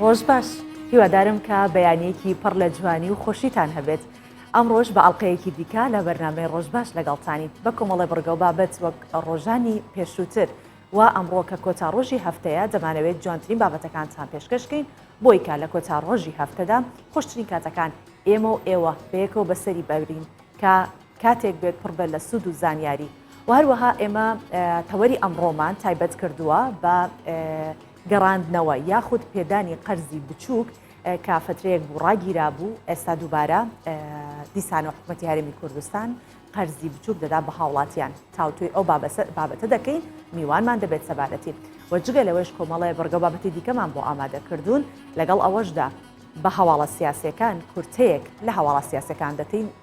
ڕۆژ باش هیوادارم کە بەیانەیەکی پڕ لە جوانی و خۆشیتان هەبێت. ئەمڕۆژ بە ئەڵلقەیەکی دیکە لە بەرنامەی ڕۆژ باش لەگەڵتانی بە کۆمەڵی بڕگە و بابەت وەک ڕۆژانی پێشووتر و ئەمڕۆ کە کۆتا ڕۆژی هەفتەیە دەمانەوێت جوانترین بابەتەکانتان پێشکەشکەین بۆی کە لە کۆتا ڕۆژی هەفتەدا خۆشترین کاتەکان ئێمە و ئێوە بەیەکەوە بەسەری بەبرین کە کاتێک بێت پڕبە لە سوود و زانیاری و هەروەها ئێمە تەوەری ئەمڕۆمان تایبەت کردووە بە گەڕاندنەوە یاخود پێدانی قەرزی بچووک کە فترەیەک بوو ڕاگیرا بوو ئێستا دووبارە دیسان و حکوومەتی هەرێمی کوردستان قەرزی بچووک دەدا بە هاوڵاتیان تاوتوی ئەو بابەتە دەکەین میوانمان دەبێت سەبارەتی وەجگە لەوەش کۆمەڵەیە بەرگە بابەتی دیکەمان بۆ ئامادە کردوون لەگەڵ ئەوەشدا بە هەواڵە سیاسەکان کورتەیەک لە هەواڵە سیاسەکان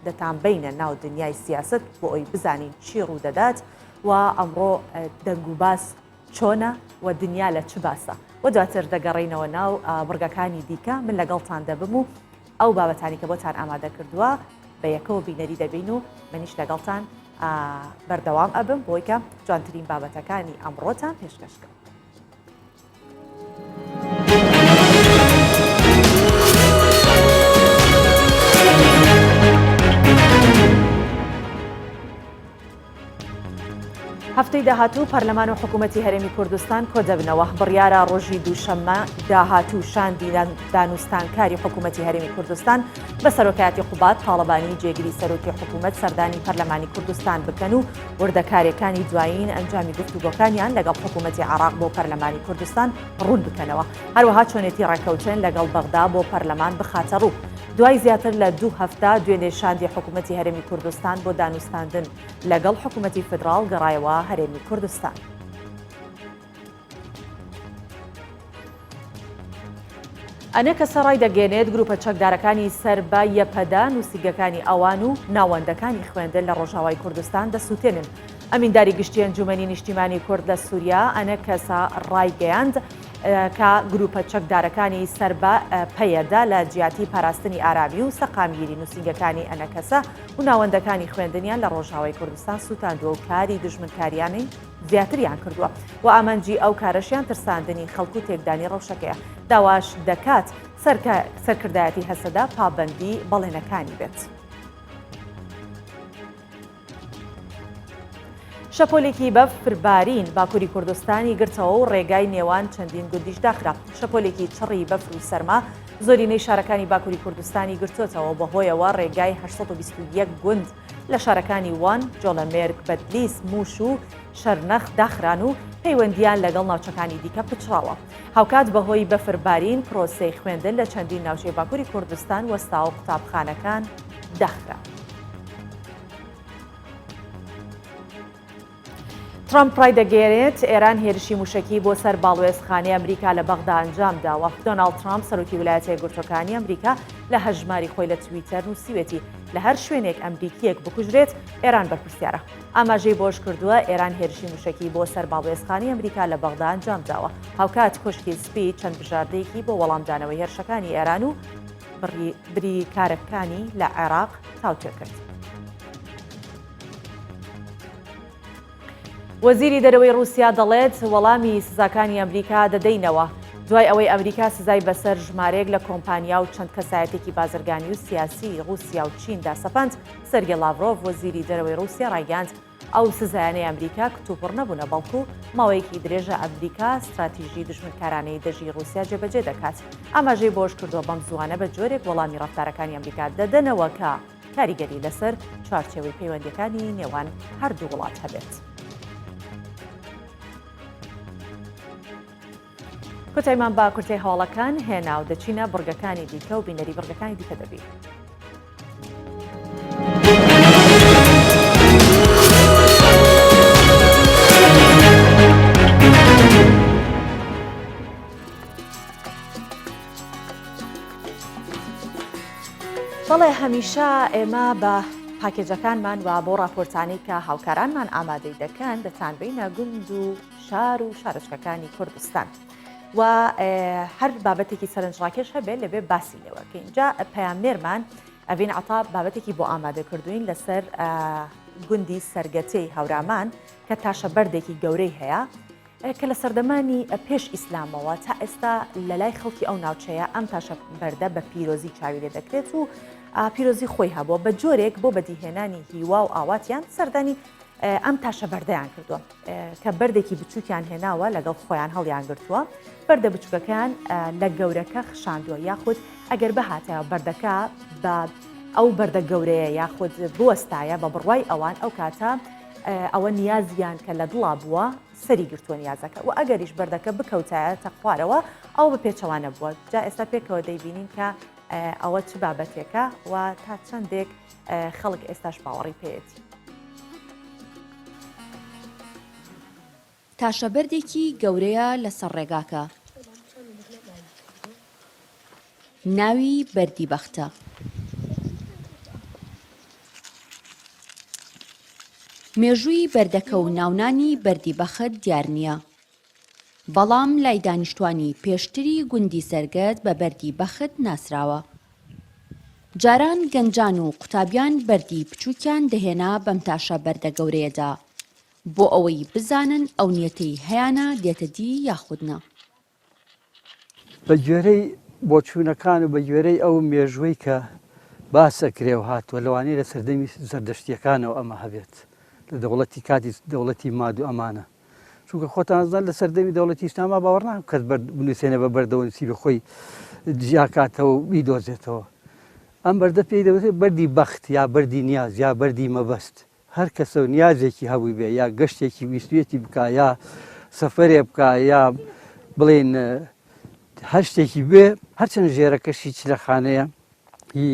دەتان بینە ناو دنیای سیاست بۆ ئەوی بزانین چی ڕوو دەدات و ئەمڕۆ دەنگ و باس چۆنە و دنیا لە چ باسە و دواتر دەگەڕینەوە ناو بڕگەکانی دیکە من لەگەڵتان دەبم و ئەو بابەتانی کە بۆتان ئامادە کردووە بە یەکەوە بینەری دەبین و منیش لەگەڵتان بەردەوام ئەبم بۆی کە جوانترین بابەتەکانی ئەمڕۆتان پێشکەشکەم. هەفتەی داهاتوو پەرلەمان و حکوومەتی هەرێمی کوردستان کۆ دەبنەوە بڕیارە ڕۆژی دووشەممە داهاتوو شاندی دانوستانکاری حکوومەتی هەرێمی کوردستان بە سەرۆکایەتی قوبات تاڵەبانی جێگیری سەرۆکی حکوومەت سەردانی پەرلەمانی کوردستان بکەن و وردەکارەکانی دوایین ئەنجامی گفتوگۆکانیان لەگەڵ حکوومەتی عێراق بۆ پەرلەمانی کوردستان ڕوون بکەنەوە هەروەها چۆنێتی ڕێکەوتن لەگەڵ بەغدا بۆ پەرلەمان بخاتە ڕوو دوای زیاتر لە 2 هەفتە دوێنێ شاندی حکوومەتی هەرێمی کوردستان بۆ دانوستاندن لەگەڵ حکوومەتی فدراڵ گەڕایەوە هەرێمی کوردستان. ئەنە کە سەڕای دەگەێنێت گروپە چەکدارەکانی سەر بە یەپەدا نووسینگەکانی ئەوان و ناوەندەکانی خوێندن لە ڕۆژاوای کوردستان دەسووتێنن. ئەمینداری گشتی ئەنجومەنی نیشتیمانی کورد لە سووریا ئەنە کەسا ڕایگەیاند کە گروپە چەکدارەکانی سەر بە پەیەدا لە جیاتی پاراستنی ئارامی و سەقامگیری نووسینگەکانی ئەنە کەسە و ناوەندەکانی خوێندنیان لە ڕۆژاوای کوردستان سووتاندووە و کاری دژمنکاریانی زیاتریان کردووە و ئامانجی ئەو کارەشیان ترساندنی خەڵکو و تێکدانی ڕەوشەکەیە داواش دەکات سەرکردایەتی هەسەدا پابەندی بەڵێنەکانی بێت. شەپۆلێکی بەفربارین باکووری کوردستانی گرتەوە و ڕێگای نێوان چەندین گوندیش داخرا شەپۆلێکی چڕی بەفر و سەرما زۆرینەی شارەکانی باکووری کوردستانی گرتوتەوە بەهۆیەوە ڕێگای 821 گوند لە شارەکانی وان جۆڵەمێرگ بەدلیس موش و شەرنەخ داخران و پەیوەندیان لەگەڵ ناوچەکانی دیکە پچڕاوە هاوکات بەهۆی بەفربارین پرۆسەی خوێندن لە چەندین ناوچەی باکووری کوردستان وەستا و قوتابخانەکان داخرا. ترامپ ڕای دەگەێنێت ئێران هێرشی موشکی بۆ سەر باڵوێزخانەی ئەمریکا لە بەغدا ئەنجام داوە. دۆناڵد ترامپ سەرۆکی ویلایەتە یەکگرتووەکانی ئەمریکا لە هەژماری خۆی لە تویتەر نووسیوێتی لە هەر شوێنێک ئەمریکیەک بکوژرێت ئێران بەرپرسیارە. ئاماژەی بۆش کردووە ئێران هێرشی موشکی بۆ سەر باڵوێزخانەی ئەمریکا لە بەغدا ئەنجام داوە. هاوکات کوشتی سپی چەند بژاردەیەکی بۆ وەڵامدانەوەی هێرشەکانی ئێران و بریکارەکانی لە عێراق تاوتێ کرد. وەزیری دەرەوەی رووسیا دەڵێت وەڵامی سزاکانی ئەمریکا دەدەینەوە دوای ئەوەی ئەمریکا سزای بەسەر ژمارەیەک لە کۆمپانیا و چەند کەسایەتێکی بازرگانی و سیاسی رووسیا و چیندا سەپاند. سەرگێ لاڤرۆڤ وەزیری دەرەوەی رووسیا ڕایگەاند ئەو سزایانەی ئەمریکا کتوپڕ نەبوونە بەڵکو ماوەیەکی درێژە ئەمریکا استراتیژی دژمنکارانەی دەژی رووسیا جێبەجێ دەکات. ئاماژەی بۆش کردووە بەم زوانە بە جۆرێک وەڵامی ڕەفتارەکانی ئەمریکا دەدەنەوە کە کاریگەری لەسەر چوارچێوەی پەیوەندیەکانی نێوان هەردوو وڵات هەبێت. کۆتایمان با کورتەی هەواڵەکان هێنا و دەچینە بڕگەکانی دیکە و بینەری بڕگەکانی دیکە دەبێت. بەڵێ هەمیشە ئێمە بە پاکێجەکانمان و بۆ ڕاپۆرتانی کە هاوکارانمان ئامادەی دەکەن دەتانبینە گوند و شار و شارچکەکانی کوردستان. و هەر بابەتێکی سەرنجڕاکێش هەبێت لەبێ باسی لێوە کە اینجا پەیامنێرمان ئەڤین عەتا بابەتێکی بۆ ئامادە کردوین لەسەر گوندی سەرگەتەی هەورامان کە تاشە بەردێکی گەورەی هەیە کە لە سەردەمانی پێش ئیسلامەوە تا ئێستا لە لای خەڵکی ئەو ناوچەیە ئەم تاشە بەردە بە پیرۆزی چاوی لێ دەکرێت و پیرۆزی خۆی هەبووە بە جۆرێک بۆ بەدیهێنانی هیوا و ئاواتیان سەردانی ئەم تاشە بەردەیان کردووە کە بەردێکی بچووکیان هێناوە لەگەڵ خۆیان هەڵیان گرتووە بەردە بچووکەکان لە گەورەکە خشاندووە یاخود ئەگەر بەهاتەوە بەردەکە بە ئەو بەردە گەورەیە یاخود بوەستایە بە بڕوای ئەوان ئەو کاتە ئەوە نیازیان کە لە دڵا بووە سەری گرتووە نیازەکە و ئەگەریش بەردەکە بکەوتایە تەخوارەوە ئەو بە پێچەوانە بووە جا ئێستا پێکەوە دەیبینین کە ئەوە چ بابەتێکە و تا چەندێک خەڵک ئێستاش باوەڕی پێێتی. تاشەبەردێکی گەورەیە لەسەر ڕێگاکە. ناوی بەردی بەختە. مێژووی بەردەکە و ناونانی بەردی بەخت دیار نییە. بەڵام لای دانیشتوانی پێشتری گوندی سەرگەت بە بەردی بەخت ناسراوە. جاران گەنجان و قوتابیان بەردی بچووکیان دەهێنا بەم تاشە بەردە گەورەیەدا بۆ ئەوەی بزانن ئەو نیەتەی هەیانە دێتە دی یاخودنە. بە گوێرەی بۆچوونەکان و بە گوێرەی ئەو مێژووی کە باسەکرێ و هاتووە لەوانەیە لە سەردەمی زەردەشتیەکانەوە ئەمە هەبێت لە دەوڵەتی کاتی دەوڵەتی ماد و ئەمانە چونکە خۆتانزان لە سەردەمی دەوڵەتی ئیسلاما باوەڕ ناکەم کەس بنووسێنە بە بەردەوەنووسی بخۆی جیاکاتەوە و بیدۆزێتەوە. ئەم بەردە پێی دەوتێت بەردی بەخت یا بەردی نیاز یا بەردی مەبەست هەر کەسە و نیازێکی هەبووی بێ یا گەشتێکی ویستوێتی بکە یا سەفەرێ بکە یا بڵێن هەر شتێکی بێ هەرچەند ژێرەکەشی چ لە خانەیە هی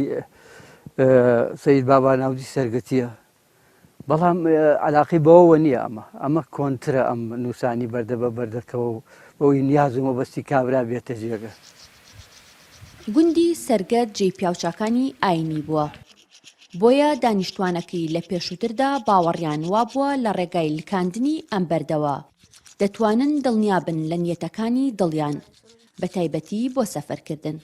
سەید بابا ناودی سەرگەتیە بەڵام علاقی بەوەوە نییە ئەمە کۆنترە ئەم نووسانی بەردە بە بەردەکەەوە و بەوەی نیاز و مەبەستی کابرا بێتە جێگە. گوندی سەرگەت جێی پیاوچاکانی ئاینی بووە. بۆیە دانیشتوانەکەی لە پێشووتردا باوەڕیان وا بووە لە ڕێگای لکاندنی ئەم بەردەوە دەتوانن دڵنیابن لە نیەتەکانی دڵیان بە تایبەتی بۆ سەفەرکردن.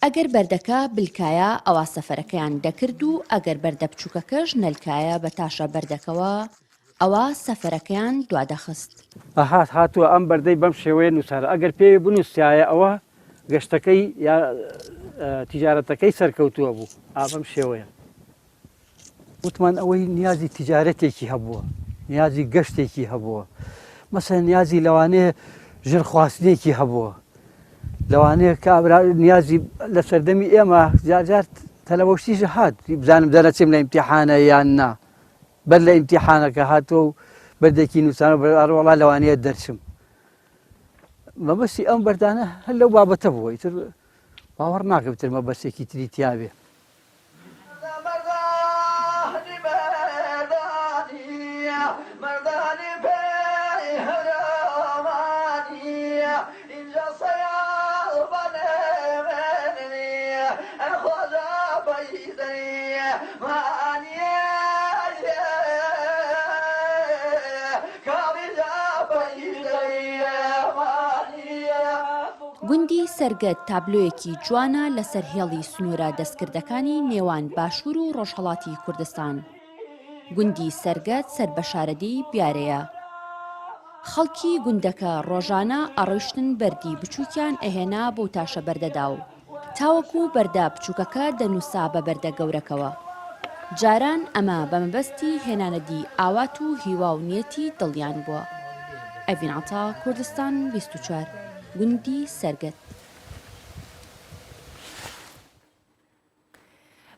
ئەگەر بەردەکە بلکایە ئەوە سەفەرەکەیان دەکرد و ئەگەر بەردە بچووکەکەش نەلکایە بە تاشە بەردەکەوە ئەوە سەفەرەکەیان دوادەخست. هاتووە ئەم بەردەی بەم شێوەیە نووسارە ئەگەر پێوی بنووسایە ئەوە گەشتەکەی یا تیجارەتەکەی سەرکەوتووە بوو ئابەم شێوەیە. وتمان ئەوەی نیازی تیجارەتێکی هەبووە نیازی گەشتێکی هەبووە مەسەن نیازی لەوانەیە ژێرخواستنێکی هەبووە لەوانەیە کابرا نیازی لە سەردەمی ئێمە جار تەلەوەشتیش هات بزانم دەرەچێم لە ئیمتیحانە یان نا بەر لە ئیمتیحانەکە هاتووە و بەردێکی نووسانە بەڕۆڵا لەوانەیە دەرچم مەبەستی ئەم بەردانە هەر لەو بابەتە بووە ئیتر باوەڕ ناکەم تر مەبەستێکی تری تیاوێ. گوندی سەرگەت تابلۆیەکی جوانە لەسەر هێڵی سنوورە دەستکردەکانی نێوان باشوور و ڕۆژهەڵاتی کوردستان. گوندی سەرگەت سەربەشارەدەی بیارەیە. خەڵکی گوندەکە ڕۆژانە ئەڕۆیشتن بەردی بچووکیان ئەهێنا بۆ تاشە بەردەدا و تاوەکو بەردە بچووکەکە دەنووسا بە بەردە گەورەکەوە. جاران ئەمە بە مەبەستی هێنانەدی ئاوات و هیوا و نیەتی دڵیان بووە. ئەڤین عەتا کوردستان 24 گوندی سەرگەت.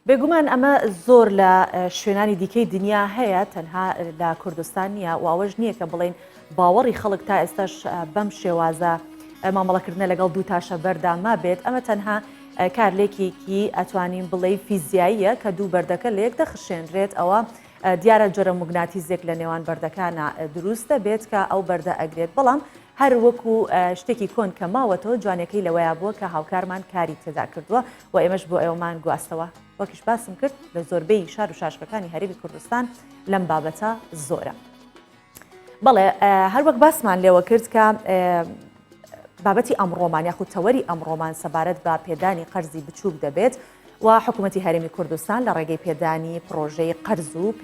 بێگومان ئەمە زۆر لە شوێنانی دیکەی دنیا هەیە تەنها لە کوردستان نییە و ئەوەش نییە کە بڵێن باوەڕی خەڵک تا ئێستاش بەم شێوازە مامەڵەکردنە لەگەڵ دوو تاشە بەردا ما بێت ئەمە تەنها کارلێکێکی ئەتوانین بڵێ فیزیاییە کە دوو بەردەکە لە یەک دەخشێنرێت ئەوە دیارە جۆرە موگناتیزێک لە نێوان بەردەکانە دروستە بێت کە ئەو بەردە ئەگرێت بەڵام هەر وەکو شتێکی کۆن کە ماوەتەوە جوانەکەی لەوەیە بووە کە هاوکارمان کاری تێدا کردووە و ئێمەش بۆ ئێوەمان گواستەوە وەکیش باسم کرد لە زۆربەی شار و شاشەکانی هەرێمی کوردستان لەم بابەتە زۆرە. بەڵێ هەر وەک باسمان لێوە کرد کە بابەتی ئەمڕۆمان یاخود تەوەری ئەمڕۆمان سەبارەت بە پێدانی قەرزی بچووک دەبێت و حکوومەتی هەرێمی کوردستان لە ڕێگەی پێدانی پرۆژەی قەرز و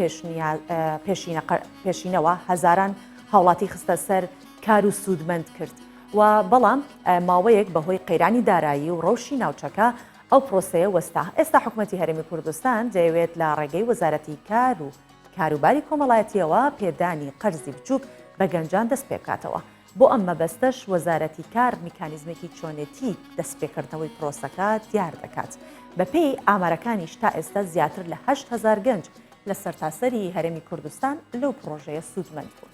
پێشینەوە هەزاران هاوڵاتی خستە سەر کار و سوودمەند کرد و بەڵام ماوەیەک بەهۆی قەیرانی دارایی و ڕەوشی ناوچەکە ئەو پرۆسەیە وەستا. ئێستا حکوومەتی هەرێمی کوردستان دەیەوێت لە ڕێگەی وەزارەتی کار و کاروباری کۆمەڵایەتیەوە پێدانی قەرزی بچووک بە گەنجان دەست پێکاتەوە. بۆ ئەم مەبەستەش وەزارەتی کار میکانیزمێکی چۆنێتی دەستپێکردنەوەی پرۆسەکە دیار دەکات. بەپێی ئامارەکانیش تا ئێستا زیاتر لە 8,000 گەنج لە سەرتاسەری هەرێمی کوردستان لەو پرۆژەیە سوودمەند بوون.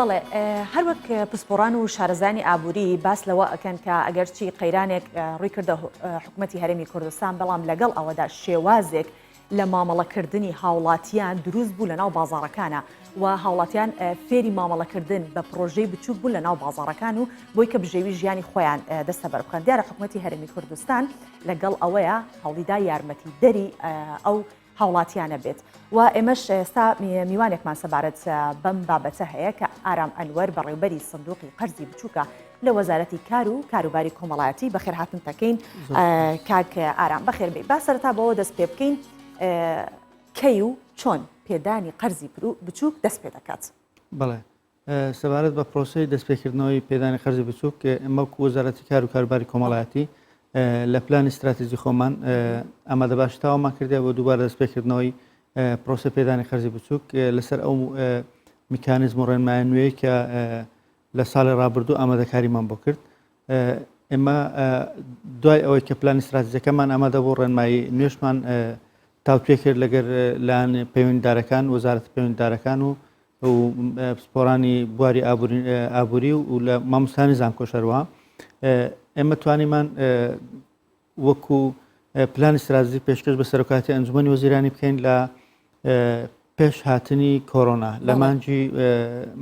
بەڵێ هەروەک پسپۆڕان و شارەزانی ئابووری باس لەوە ئەکەن کە ئەگەرچی قەیرانێک ڕووی کردە حکوومەتی هەرێمی کوردستان بەڵام لەگەڵ ئەوەدا شێوازێک لە مامەڵەکردنی هاوڵاتیان دروست بوو لە ناو بازاڕەکانە و هاوڵاتیان فێری مامەڵەکردن بە پرۆژەی بچووک بوو لە ناو بازاڕەکان و بۆی کە بژێوی ژیانی خۆیان دەستە بەربخەن. دیارە حکوومەتی هەرێمی کوردستان لەگەڵ ئەوەیە هەوڵیدا یارمەتی دەری ئەو هاوڵاتیانە بێت و ئێمەش ئێستا میوانێکمان سەبارەت بەم بابەتە هەیە کە ئارام ئەنوەر بەڕێوبەری سندوقی قەرزی بچووکە لە وەزارەتی کار و کاروباری کۆمەڵایەتی بەخێرهاتن تەکەین. کاک ئارام بەخێر بێ با سەرەتا بەوە دەست پێ بکەین کەی و چۆن پێدانی قەرزی بچووک دەست پێ دەکات. بەڵێ سەبارەت بە پرۆسەی دەستپێکردنەوەی پێدانی قەرزی بچووک ئێمە وەزارەتی کار و کاروباری کۆمەڵایەتی لە پلانی استراتیژی خۆمان ئامادە باشتاوەمان کردێ بۆ دووبارە دەستپێکردنەوەی پرۆسە پێدانی قەرزی بچووک لەسەر ئەو میکانیزم و ڕێنمایە نوێی کە لە ساڵی ڕابردوو ئامادەکاریمان بۆ کرد. ئێمە دوای ئەوەی کە پلانی استراتیژیەکەمان ئامادە بۆ ڕێنمایی نوێشمان تاوتوێ کرد لەگەر لایەن پەیوەندیدارەکان وەزارەتی پەیوەندیدارەکان و پسپۆڕانی بواری ئابووری و لە مامۆستانی زانکۆشەروە ئێمە توانیمان وەکو پلانی استراتیژی پێشکەش بە سەرۆکاتی ئەنجومەنی وەزیرانی بکەین لە پێش هاتنی کۆڕۆنا لە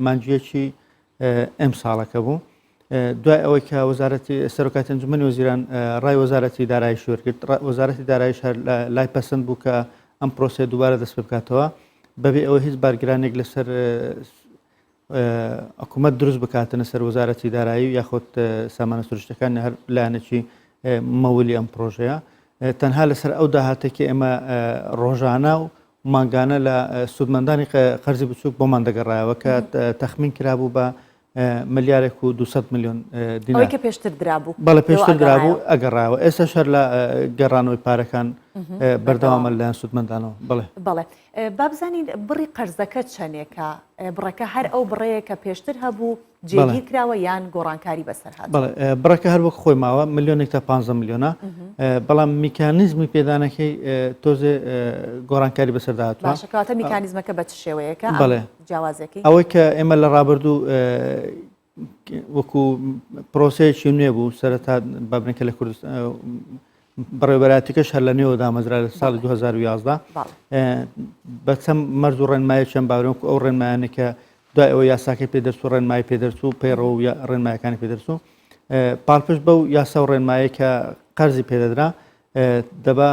مانجیەکی ئەم ساڵەکە بوو. دوای ئەوەی کە وەزارەتی سەرۆکاتی ئەنجومەنی وەزیران ڕای وەزارەتی دارایی شوێرگرت، وەزارەتی داراییش لای پەسەند بوو کە ئەم پرۆسێ دووبارە دەست پێ بکاتەوە بەبێ ئەوە هیچ بارگرانێک لەسەر حکوومەت دروست بکاتنە سەر وەزارەتی دارایی یاخۆت سامانە سروشتەکان هەر لایەنێکی مەولی ئەم پرۆژەیە. تەنها لەسەر ئەو داهاتێکی ئێمە ڕۆژانە و مانگانە لە سوودمەندانی قەرزی بچووک بۆمان دەگەڕایەوە کە تەخمین کرابوو بە ملیارێک و 200 میلیۆن دینار کە پێشتر درابوو. بەڵێ پێشتر درابوو ئەگەڕایەوە. ئێستا شەر لە گەڕانەوەی پارەکان بەردەوامە لایەن سوودمەندانەوە. بەڵێ با بزانین بڕی قەرزەکە چەندێکە؟ بڕەکە هەر ئەو بڕەیە کە پێشتر هەبوو جێگیر کراوە یان گۆڕانکاری بەسەر هات؟ بەڵێ بڕەکە هەر وەک خۆی ماوە ملیۆنێک تا 15 میلیۆنە، بەڵام میکانیزمی پێدانەکەی تۆزێ گۆڕانکاری بەسەردا هاتووە. باشەکەواتە میکانیزمەکە بە چ شێوەیەکە جیاوازێکی؟ ئەوەی کە ئێمە لە ڕابردوو وەکو پرۆسەیەکی نوێ بوو سەرەتا بابنێکە لە کوردستان بەڕێوەبەراتیکەش هەر لە نوێوە دامەزرا لە ساڵی 2011 بە چەند مەرج و ڕێنمایی چەند باوەڕێک ئەو ڕێنمایانە کە دوای ئەوە یاساکەی پێدەرچوو ڕێنمایی پێدەرچوو پەیڕەوە و ڕێنمایەکانی پێدەرچوو پاڵپشت بەو یاسا و ڕێنمایی کە قەرزی پێدەدرا دەبا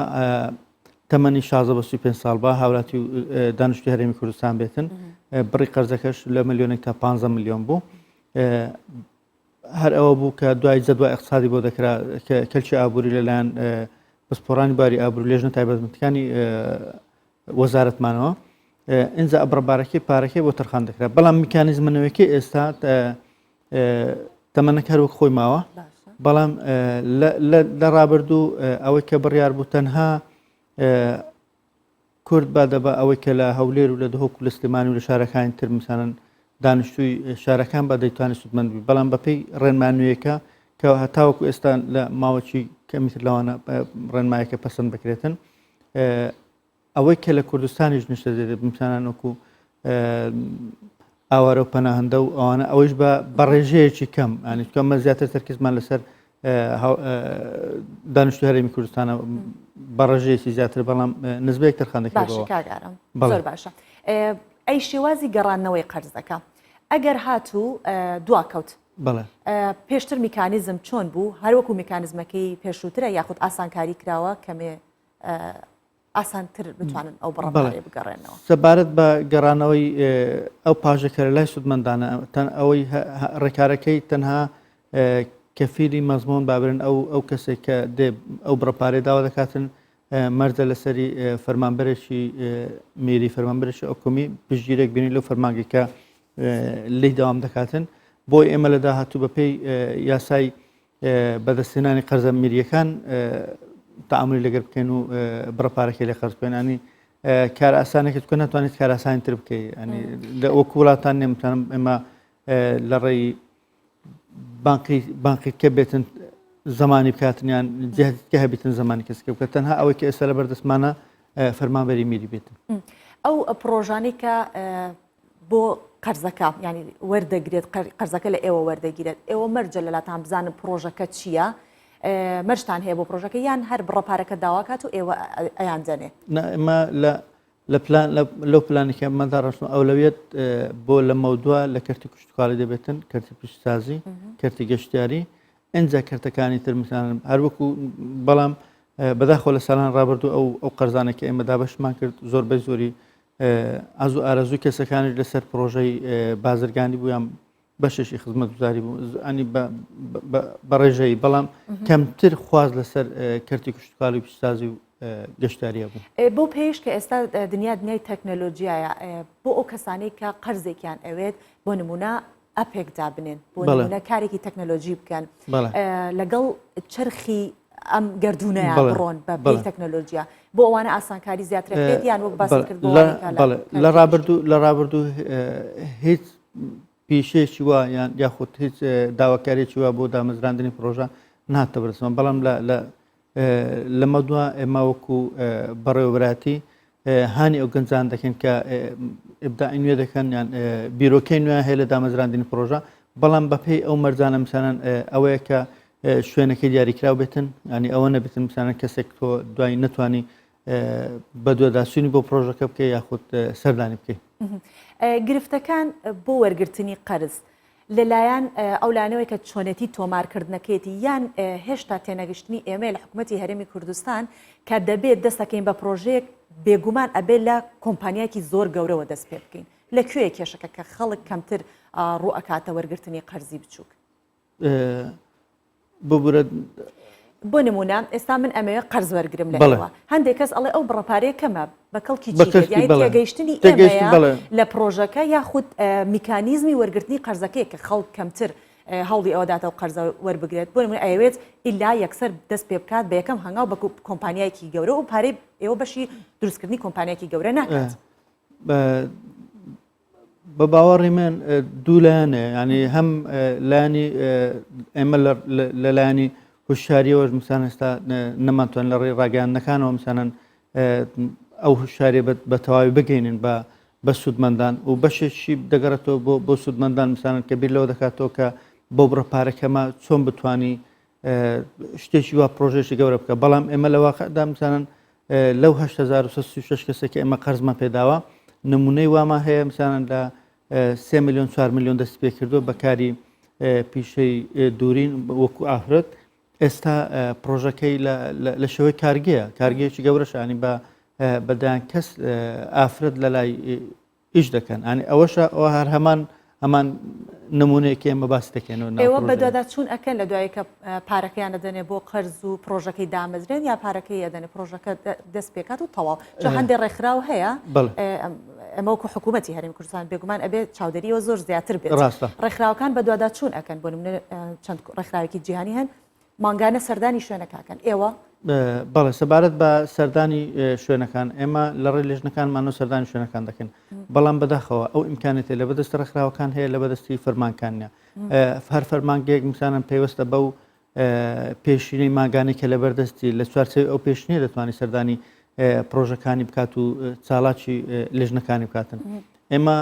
تەمەنی 16 بە 35 ساڵ بە هاوڵاتی دانیشتووی هەرێمی کوردستان بێتن. بڕی قەرزەکەش لە ملیۆنێک تا 15 میلیۆن بوو. هەر ئەوە بوو کە دوای جەدوای اقتصادی بۆ دەکرا کەلکی ئابووری لەلایەن پسپۆڕانی باری ئابووری لێژنە تایبەتمەندەکانی وەزارەتمانەوە ئینجا ئەبڕەبارەکەی پارەکەی بۆ تەرخان دەکرا. بەڵام میکانیزمەوەیەکی ئێستا تەمەنەک هەر وەک خۆی ماوە، بەڵام لە ڕابردوو ئەوەی کە بڕیار بوو تەنها کورد با دەبا ئەوەی کە لە هەولێر و لە دهۆک و لە سلێمانی و لە شارەکانی تر مثالەن دانیشتووی شارەکان بە دەیتوانێت سوودمەند بی، بەڵام بەپێی ڕێنمانویەکە کە هەتاوەکو ئێستا لە ماوەی کەمیتر لەوانە ڕێنمایەکە پەسەند بکرێتن ئەوەی کە لە کوردستانیش نیشتە دێت مثالەن وەکو ئاوارە و پەناهەندە و ئەوانە ئەوەش بە ڕێژەیەکی کەم ئەنی کەمە زیاتر تەرکیزمان لەسەر دانیشتووی هەرێمی کوردستانە بە ڕێژەیەکی زیاتر، بەڵام نسبەیەک تەرخان دەکرێتەوە. باشە کاگارم، زۆر باشە. ئەی شێوازی گەڕانەوەی قەرزەکە ئەگەر هاتوو دواکەوت بەڵێ پێشتر میکانیزم چۆن بوو هەروەکو میکانیزمەکەی پێشووترە یاخود ئاسانکاری کراوە کەمێ ئاسانتر بتوانن ئەو بڕەپارێ بگەڕێنەوە سەبارەت بە گەڕانەوەی ئەو پاژەکە لای سوودمەندانە ئەوەی ڕێکارەکەی تەنها کەفیری مەزمۆن بابرن ئەو کەسێک کە دێ ئەو بڕەپارێ داوا دەکاتن مەرجە لەسەری فەرمانبەرێکی میری فەرمانبەرێکی ئۆکۆمی پشتگیرێک بینی لەو فەرمانگەکە لی داوام دەکاتن بۆی ئێمە لە داهاتوو بەپێی یاسای بەدەستێنانی قەرزە میریەکان تەعاملی لەگەر بکەین و بڕەپارەکەی لێ قەرز بکەین کار ئاسانێکت بکە ناتوانێت کار ئاسانتر بکەیت لە وەکو وڵاتان نێمتانم ئێمە لە ڕێی بانقیکە بێتن زمانی بکاتنیان جهتکە هەبێتن زمانی کەسکە بکە تەنها ئەوەی کە ئێستا لە بەردەستمانە فەرمانبەری میری بێتن ئەو پرۆژانەی کە بۆ قەرزەکە ینی وەردەگرێت قەرزەکە لە ئێوە وەردەگیرێت ئێوە مەرجە لەلاتان بزانم پرۆژەکە چییە مەرجتان هەیە بۆ پرۆژەکە یان هەر بڕەپارەکە داواکات و ئێوە ئەیانجەنێ ئێمە لەو پلانێکە ئەمەدا ڕستن ئەولەویەت بۆ لە مەودووە لە کەرتی کوشتکاری دەبێتن کەرتی پیشسازی کەرتی گەشتیاری ئەنجا کەرتەکانی تر مثلان هەروەکو بەڵام بەداخۆ لە ساڵان ڕابردوو ئەو قەرزانێکی ئێمە دابەشمان کرد زۆربەی زۆری ئازوو ئارەزوو کەسەکانی لەسەر پرۆژەی بازرگانی بوویان بەشێکی خزمەت گوزاری بوو ئەنی بەڕێژەی بەڵام کەمتر خواز لەسەر کەرتی کوشتکاری و پیشسازی و گەشتاریە بوو بۆ پێش کە ئێستا دنیای تەکنەلۆژیایە بۆ ئەو کەسانەی کە قەرزێکیان ئەوێت بۆ نمونە ئەپێک دابنێن بۆ نمونە کارێکی تەکنەلۆژی بکەن لەگەڵ چرخی ئەم گردونەیە بڕۆن بە پێی تەکنەلۆژیا بۆ ئەوانە ئاسانکاری زیاتر بکرێت یان وەک باسی کرد لە ڕابردوو هیچ پیشێکی وە یان یاخود هیچ داواکارێکی وە بۆ دامەزراندنی پرۆژە نهاتە بەرزەوە بەڵام لە مەدووە ئێمە وەکو بەڕێوەبەتی هانی ئەو گەنجان دەکەن کە ئبداعی نوێ دەکەن یان بیرۆکەی نوێ هەیە لە دامەزراندنی پرۆژە بەڵام بەپێی ئەو مەرجانە مثالەن ئەوەیە کە شوێنەکەی دیاریکراو بێتن ینی ئەوە نەبێتن مثالەن کەسێک تۆ دوای نتوانی بە دووەداسوونی بۆ پرۆژەکە بکەی یاخود سەردانی بکەیت گرفتەکان بۆ وەرگرتنی قەرز لەلایەن ئەولانەوەی کە چۆنەتی تۆمارکردنەکەیەتی یان هێشتا تێنەگەشتنی ئێمە لە حکوومەتی هەرێمی کوردستان کە دەبێت دەستەکەین بە پرۆژەیەک بێگومان ئەبێت لە کۆمپانیایکی زۆر گەورەوە دەست پێ بکەین لەکوێ کێشەکە کە خەڵک کەمتر ڕوو ئەکاتە وەرگرتنی قەرزی بچووک بۆ نمونە ئێستا من ئەمەوێ قەرز وەرگرم لەوە هەندێک کەس ئەڵێ ئەو بڕەپارەیە کەمە بە کەڵکی تێگەیشتنی ئێمەیە لە پرۆژەکە یاخود میکانیزمی وەرگرتنی قەرزەکەی کە خەڵک کەمتر هەوڵی ئەوەداتە و قەرزە وەربگرێت بۆ نمونە ئەوێت ئیلا یەکسەر دەست پێ بکات بە یەکەم هەنگاو بە کۆمپانیایکی گەورە و پارەی ئێوە بەشی دروستکردنی کۆمپانیایکی گەورە ناکات بە باوەڕی من دوو لایەنێ ینی هەم لایانی ئێمە لە لایانی هوشیاریەوەش مثلان ئێستا نەمانتوان لە ڕێی ڕاگەیاندنەکانەوە مثلەن ئەو هوشیاری بە تەواوی بگەینن بە سوودمەندان و بەشێکی دەگەڕێتەوە بۆ سوودمەندان مثلەن کە بیر لەوە دەکاتەوە کە بۆ بڕەپارەکەمە چۆن بتوانی شتێکی وا پرۆژێکی گەورە بکە بەڵام ئێمە لە واقعدا مثلەن لەو 1936 کەسێکی ئێمە قەرزمان پێداوە نمونەی وامان هەیە مثلەن لە 3 میلیۆن 4 میلیۆن دەست پێ کردووە بەکاری پیشەی دوورین وەکو ئافرەت ئێستا پرۆژەکەی لە شێوەی کارگەیەکی گەورەشانی بەدایان کەس ئافرەت لە لای ئیش دەکەن ئەنی ئەوەشە ئەوە هەر هەمان نمونەیەکی ئێمە باس دەکەنەوە ئێوە بەدووادا چوون ئەکەن لە دوای کە پارەکەیان دەدەنێ بۆ قەرز و پرۆژەکەی دامەزرێن یا پارەکەی ئەدەنێ پرۆژەکە دەست پێکات و تەواو چۆ هەندێک ڕێکخراو هەیە ئەمە وەکو حکوومەتی هەرێمی کوردستان بێگومان ئەبێت چاودێریەوە زۆر زیاتر بێت ڕێکخراوەکان بەدووادا چوون ئەکەن بۆ نمونە چەند ڕێکخراوێکی جیهانی هەن مانگانە سەردانی شوێنەکەکەن ئێوە بەڵێ سەبارەت بە سەردانی شوێنەکان ئێمە لە ڕێ لێژنەکانمانەوە سەردانی شوێنەکان دەکەن بەڵام بەداخەوە ئەو ئیمکانێتە لە بەدەست ڕێکخراوەکان هەیە لە بەدەستی فەرمانکانە هەر فەرمانگەیەک میسانم پێوەستە بەو پێشینەی ماگانی کە لە بەردەستی لە چوارچەوەی ئەو پێشنیە دەتوانانی سەردانی پرۆژەکانی بکات و چاڵاکی لێژنەکانی بکاتن ئێمە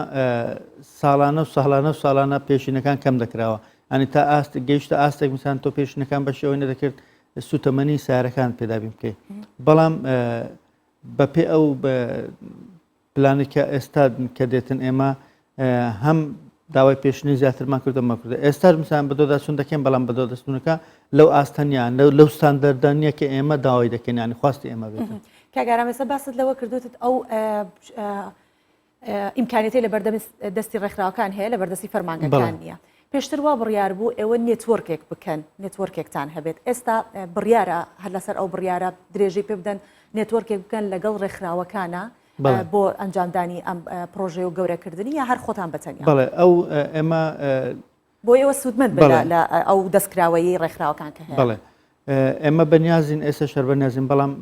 ساڵانە پێشینەکان کەم دەکراوە ئەنی تا ئاست گەیشتە ئاستێک میسان تۆ پێشنەکان بەشەوەی نەدەکرد سوتەمەنی سیارەکان پێدابی بکەیت بەڵام بەپێ ئەو پلانێکە ئێستا کە دێتن ئێمە هەم داوای پێشنی زیاترمان کردەمە کردە ئێستا مثلا بەدۆداچون دەکەین بەڵام بەدۆدەستونەکە لەو ئاستەنیان لەو ستاندەردانیە کە ئێمە داوای دەکەین ینی خواستی ئێمە بێت کاگارام ئێستا باست لەوە کردوتت ئەو ئیمکانەتی لە بەردەم دەستی ڕێکخراوەکان هەیە لە بەردەستی فەرمانگەکان نییە پێشتر وا بڕیار بوو ئێوە نێتوەرکێک بکەن نێتوەرکێکتان هەبێت ئێستا بڕیارە هەر لەسەر ئەو بڕیارە درێژەی پێ بدەن نێتوەرکێک بکەن لەگەڵ ڕێکخراوەکانە بۆ ئەنجامدانی ئەم پرۆژێ و گەورەکردنی یا هەر خۆتان بەتەنیا بەڵێ ئەو ئێمە بۆ ئێوە سوودمەند بێت لە ئەو دەستکراوەیی ڕێکخراوەکان کە هەیە بەڵێ ئێمە بەنیازین ئێستا شەر بەنیازین بەڵام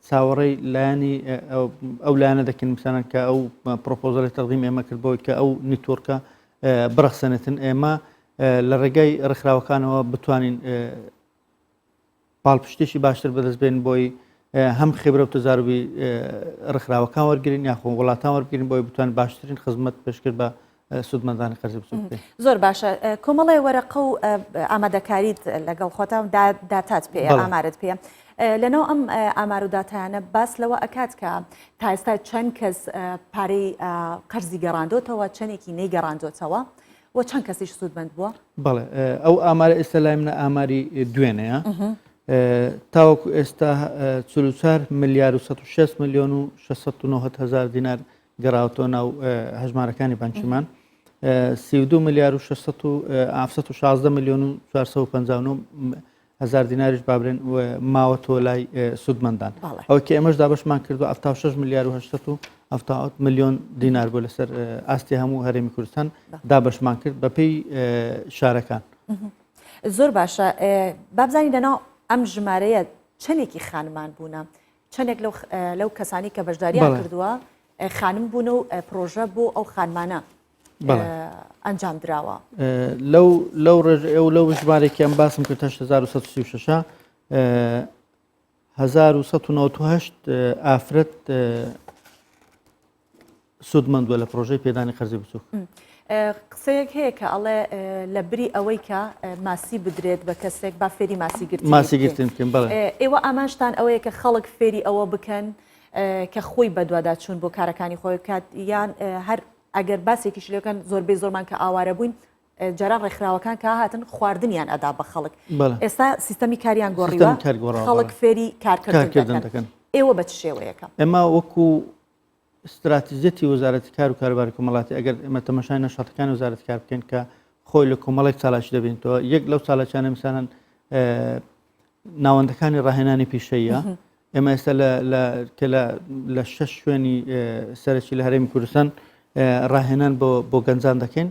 چاوەڕێی لایانی ئەو لایەنە دەکەین مثلەن کە ئەو پرۆپۆزەڵی تەقدیم ئێمە کردبەوەی کە ئەو نیتۆرکە بڕەخسەنێتن ئێمە لە ڕێگەی ڕێکخراوەکانەوە بتوانین پاڵپشتێکی باشتر بەدەستبێن بۆی هەم خێبرە و تەجاروبی ڕێکخراوەکان وەرگرین یاخۆ وڵاتان وەرگرین بۆی بتوانین باشترین خزمەت پێشکرد بە سوودمەندانی قەرزی بچووک بکەین. زۆر باشە کۆمەڵی وەرەقە و ئامادەکاریت لەگەڵ خۆتان داتات پێ ئامارت پێ لەنەوە ئەم ئامار و داتایانە باس لەوە ئەکات کە تا ئێستا چەند کەس پارەی قەرزی گەڕاندۆتەوە چەندێکی نەیگەڕاندۆتەوە و چەند کەسیش سوودمەند بووە؟ بەڵێ ئەو ئامارە ئێستا لای منە ئاماری دوێنەیە تاوەکو ئێستا 44 ملیار و 106 ملیۆن و 690 هزار دینار گەڕاوەتەوە ناو هەژمارەکانی بانکیمان 32 ملیار و 716 ملیۆن و 459 هزار دیناریش بابرێن ماوەتەوە لای سوودمەندان ئەوە کە ئێمەش دابەشمان کردو 76 ملیار و 870 ملیۆن دینار بۆ لەسەر ئاستی هەموو هەرێمی کوردستان دابەشمان کرد بەپێی شارەکان. زۆر باشە بابزانی لەناو ئەم ژمارەیە چەندێکی خانمان بوونە چەندێک لەو کەسانی کە بەشداریان کردووە خانم بوون و پرۆژە بۆ ئەو خانمانە ئەنجام دراوە لەو ڕێژ لەو ژمارێکی ئەم باسم کرد 1936 1998 ئافرەت سوودمەندووە لە پرۆژەی پێدانی قەرزی بچووک. قسەیەک هەیە کە ئەڵێ لە بری ئەوەی کە ماسی بدرێت بە کەسێک با فێری ماسیگرتن بکەن بەڵێ ئێوە ئامانشتان ئەوەیە کە خەڵک فێری ئەوە بکەن کە خۆی بەدووادا چوون بۆ کارەکانی خۆی کات یان هەر ئەگەر باسێکی شلەکەن زۆربەی زۆرمان کە ئاوارە بووین جاران ڕێکخراوەکان کە هاتن خواردنیان ئەدا بە خەڵک ئێستا سیستەمی کاریان گۆڕیوە خەڵک فێری کارکردن دەکەن ئێوە بە چ شێوەیەکە ئێمە وەکو استراتیژەتی وەزارەتی کار و کاروباری کۆمەڵاتی ئەگەر ئێمە تەماشای نەشاتەکانی وەزارەتی کار بکەین کە خۆی لە کۆمەڵێک چالاکی دەبێنەوە یەک لەو چالاکیانە مثالەن ناوەندەکانی ڕاهێنانی پیشەیە ئێمە ئێستا لە 6 شوێنی سەرەکی لە هەرێمی کوردستان ڕاهێنان بۆ گەنجان دەکەین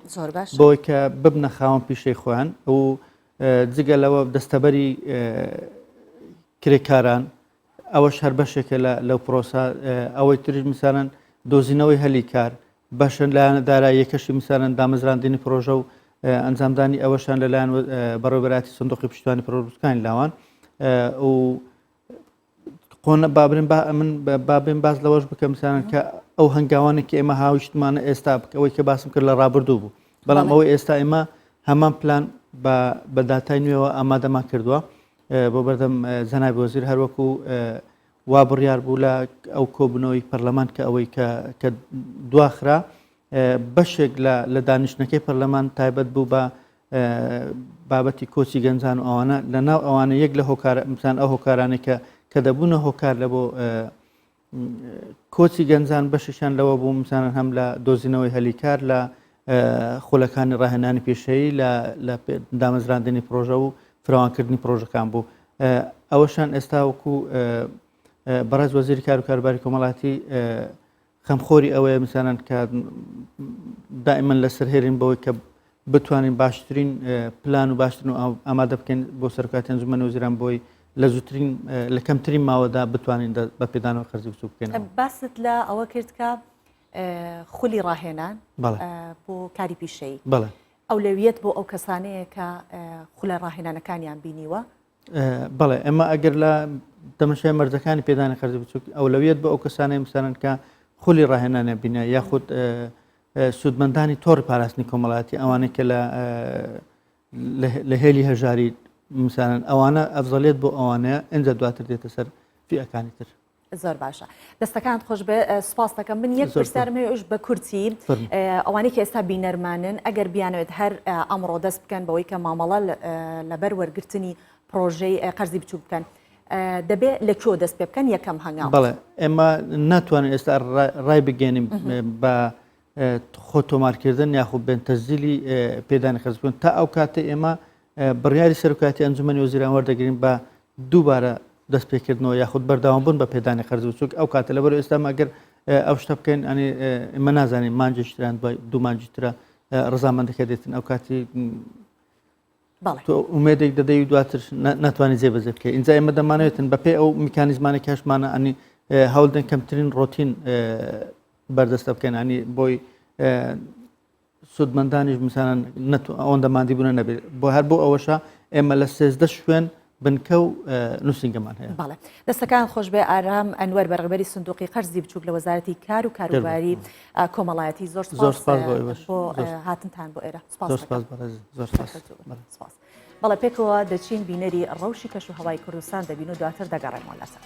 بۆی کە ببنە خاوەن پیشەی خۆیان و جگە لەوە دەستەبەری کرێکاران ئەوەش هەر بەشێکە لەو پرۆسا ئەوەی تریش مثالەن دۆزینەوەی هەلی کار بەشن لایەنە داراییەکەشی مثالەن دامەزراندنی پرۆژە و ئەنجامدانی ئەوەشان لەلایەن بەڕێوەبەراتی سندوقی پشتیوانی پرۆژەکانی لاوان و قۆنە بابرین باز لەوەش بکەم مثالەن کە ئەو هەنگاوانێکی ئێمە هاویشتمانە ئێستا بکەوەی کە باسم کرد لە ڕابردوو بوو بەڵام ئەوەی ئێستا ئێمە هەمان پلان بە داتای نوێەوە ئامادەمان کردووە بۆ بەردەم جەنابی وەزیر هەروەکو وا بڕیار بوو لە ئەو کۆبوونەوەی پەرلەمان کە ئەوەی کە دواخرا بەشێک لە دانیشتنەکەی پەرلەمان تایبەت بوو بە بابەتی کۆچی گەنجان و ئەوانە لە ناو ئەوانە یەک لە هۆکاران ئەو هۆکارانێک کە دەبوونە هۆکار لە بۆ کۆچی گەنجان بەشیشان لەوە بوو مثالەن هەم لە دۆزینەوەی هەلیکار لە خولەکانی ڕاهێنانی پێشەیی لە دامەزراندنی پرۆژە و فراوانکردنی پرۆژەکان بوو ئەوەشان ئێستا وەکو بەڕێز وەزیری کار و کاروباری کۆمەڵاتی خەمخۆری ئەوەیە مثالەن کە دائیمەن لەسەر هێرین بەوەی کە بتوانین باشترین پلان و باشترین و ئامادە بکەین بۆ سەرکاتی ئەنجومەنی وەزیران بۆی لە زووترین لە کەمترین ماوەدا بتوانین بە پێدانەوە قەرزی بچووک بکەین. باست لە ئەوە کرد کە خولی ڕاهێنان بۆ کاری پیشەیی ئەولەویەت بۆ ئەو کەسانەیە کە خولە ڕاهێنانەکانیان بینیوە بەڵێ ئێمە ئەگەر لە تەمەشای مەرجەکانی پێدانی قەرزی بچووک ئەولەویەت بۆ ئەو کەسانەیە مثالەن کە خولی ڕاهێنانە بینە یاخود سوودمەندانی تۆڕی پاراستنی کۆمەڵاتی ئەوانەی کە لە هێلی هەژاری مثالەن ئەوانە ئەفزەڵێت بۆ ئەوانەیە ئەنجە دواتر دێتە سەر فیئەکانی تر. زۆر باشە دەستەکان خۆش بێ سپاس دەکەم من یەک پرسیارمەوێش بە کورتی ئەوانەی کە ئێستا بینەرمانن ئەگەر بیانوێت هەر ئەمڕۆ دەست بکەن بەوەی کە مامەڵە لەبەر وەرگرتنی پرۆژەی قەرزی بچوو بکەن دەبێت لەکوێ دەست پێ بکەن یەکەم هەنگاو بەڵێ ئێمە ناتوانین ئێستا ڕای بگەێنیم بە خۆ تۆمارکردن یاخود بێن تەزیلی پێدانی خەرزبوون تا ئەو کاتە ئێمە بڕیاری سەرۆکاتی ئەنجومەنی وەزیران وەردەگرین بە دووبارە دەست پێکردنەوە یاخود بەرداوامبوون بە پێدانی خەرز و چووک ئەو کاتە لەبەر ئێستا ئەگەر ئەو شتە بکەین ئەنی ئێمە نازانین مانجیشتران دوو مانجی ترە ڕزامەندەکە دێتن ئەو کاتی ئومێدێک دەدەی و دواتر ناتوانانی جێبەجێ بکەیت اینجا ئێمە دەمانەوێتن بەپێ ئەو میکانیزمانە کەشمانە ئەنی هەوڵدن کەمترین ڕۆتین بەردەستە بکەین ئەنی بۆی سودمەندانیش مثلەن ئەوەندە مادی بوون نەبێت بۆ هەر بۆ ئەوەشە ئێمە لە 13 شوێن بنکە و نووسنگەمان هەیە باڵێ دەستەکان خۆش بێ ئارام ئەنوەر بەڕێبەری سندوقی قەرزی بچووک لە وەزارەتی کار و کاروباری کۆمەڵایەتی زۆر سپاس بۆ هاتنتان بۆ ئێرە سپاس بەڵێ پێکەوە دەچین بینەری ڕەوشی کەش و هەوای کوردستان دەبین و دواتر دەگەڕێمەوە لەسەر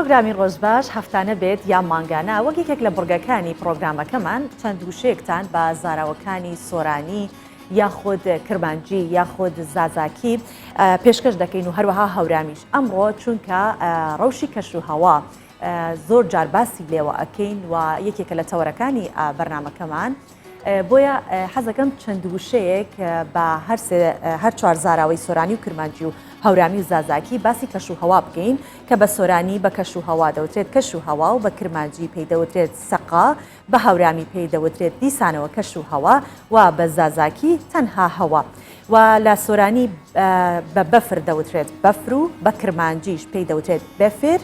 پرۆگرامی ڕۆژباش هەفتانە بێت یان مانگانە وەک یەکێک لە بڕگەکانی پرۆگرامەکەمان چەند وشەیەکتان بە زاراوەکانی سۆرانی یاخود کرمانجی یاخود زازاکی پێشکەش دەکەین و هەروەها هەورامیش ئەمڕۆ چونکە ڕەوشی کەش و هەوا زۆر جار باسی لێوە ئەکەین و یەکێکە لە تەوەرەکانی بەرنامەکەمان بۆیە حەزەکەم چەند وشەیەک بە هەر چوار زاراوەی سۆرانی و کرمانجی و هەورامی و زازاکی باسی کەش و هەوا بگەین کە بە سۆرانی بە کەش و هەوا دەوترێت کەش و هەوا و بە کرمانجی پێی دەوترێت سەقا بە هەورامی پێی دەوترێت دیسانەوە کەش و هەوا و بە زازاکی تەنها هەوا و لە سۆرانی بە بەفر دەوترێت بەفر و بە کرمانجیش پێی دەوترێت بەفر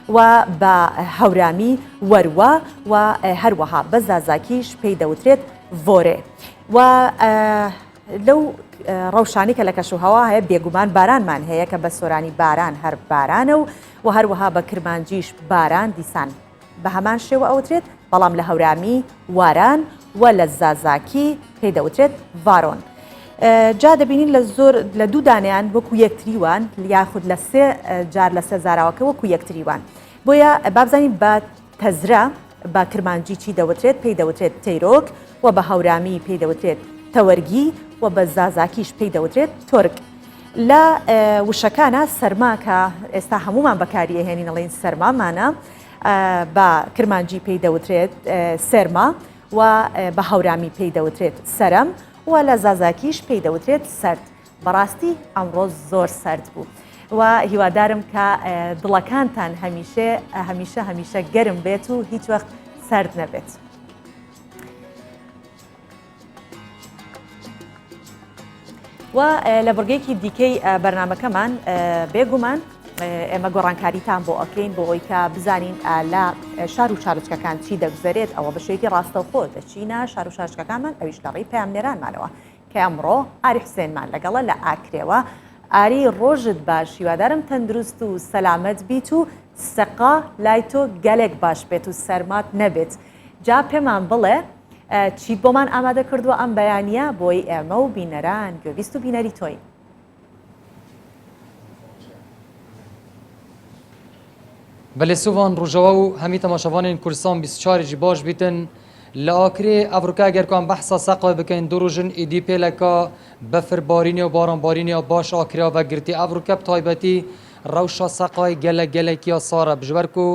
و بە هەورامی وەروە و هەروەها بە زازاکیش پێی دەوترێت ڤۆرێ و لەو ڕەوشانی کە لە کەشوهەوا هەیە بێگومان بارانمان هەیە کە بە سۆرانی باران هەر بارانە و هەروەها بە کرمانجیش باران دیسان بە هەمان شێوە ئەوترێت بەڵام لە هەورامی واران و لە زازاکی پێی دەوترێت ڤارۆن. جا دەبینین لە دوو دانیان وەکو یەکتریوان یاخود لە سێ جار لە سێ زاراوەکە وەکو یەکتریوان بۆیە بابزانین بە تەزرە بە کرمانجی چی دەوترێت پێی دەوترێت تەیرۆک و بە هەورامی پێی دەوترێت تەوەرگی و بە زازاکیش پێی دەوترێت تۆرگ. لە وشەکانە سەرماکە ئێستا هەمومان بەکاریە هێنین ئەڵێن سەرمامانە بە کرمانجی پێی دەوترێت سەرما و بە هەورامی پێی دەوترێت سەرم و لە زازاکیش پێی دەوترێت سرد. بەڕاستی ئەمڕۆ زۆر سرد بوو و هیوادارم کە دڵەکانتان هەمیشە گەرم بێت و هیچ وەخت سرد نەبێت. و لە بڕگەیەکی دیکەی بەرنامەکەمان بێگومان ئێمە گۆڕانکاریتان بۆ ئەکەین بۆ ئەوەی کە بزانین لە شار و شارچکەکان چی دەگوزارێت ئەوە بە شێوەیەکی ڕاستەوخۆ دەچینە شار و شارچکەکانمان ئەویش لە ڕێی پەیامنێرانمانەوە کە ئەمڕۆ ئاری حوسێنمان لەگەڵە لە ئاکرێوە. ئاری ڕۆژت باش، هیوادارم تەندروست و سەلامەت بیت و سەقا لای تۆ گەلێک باش بێت و سەرمات نەبێت. جا پێمان بڵێ چیت بۆمان ئامادە کردووە ئەم بەیانیە بۆی ئێمە و بینەران گوێبیست و بینەری تۆی. بەلێ سوڤان ڕۆژەوە و هەمی تەماشەوانین کوردستان 24 باش بیتن لە ئاکرێ ئەڤروکا گەرکان بەحسا سەقای بکەین دوو ڕۆژن ئیدی پێلەکە بەفربارینی و بارانبارینی باش ئاکریا بەگرتی ئەڤروکە بتایبەتی ڕەوشە سەقای گەلەکیە سارە بژبەرک و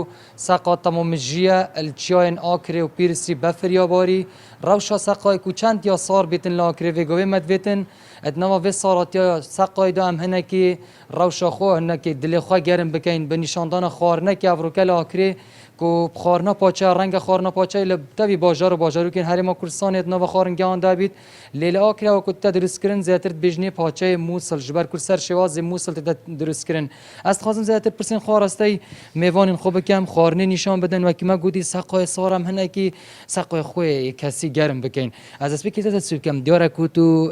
سەقا تەمامژیە ئەلچیایên ئاکرێ و پیرسی بەفریا باری ڕەوشە سەقای و چەند یا سار بیتن لە ئاکرێ vêgovê مەدوێتن ئەدنەوە vê ساراتیا سەقایدا ئەم هەنێکی ڕەوشە خۆ هەنێکی dilê xwe germ bikein bi nîşandana xwarinekê Evrûkê li Akrê ku xwarina paçeya renga xwarina paçeyê li tevî bajar û bajarokên Herêma Kurdistanê di nava xwaringehan de bît lê li Akrê ku te diristkirin zêtir dibêjinê paçeyê Musil ji ber ku ser şêwazê Musil te diristkirin. Ez dixwazim zêtir pirsên xwe rastey mêvanên xwe bikem xwarinê nîşan bidin wekî me gotî seqayê sar em hinekî seqayê xwe kesî germ bikein. Ez destpêkê te sûkem diyarek ku tu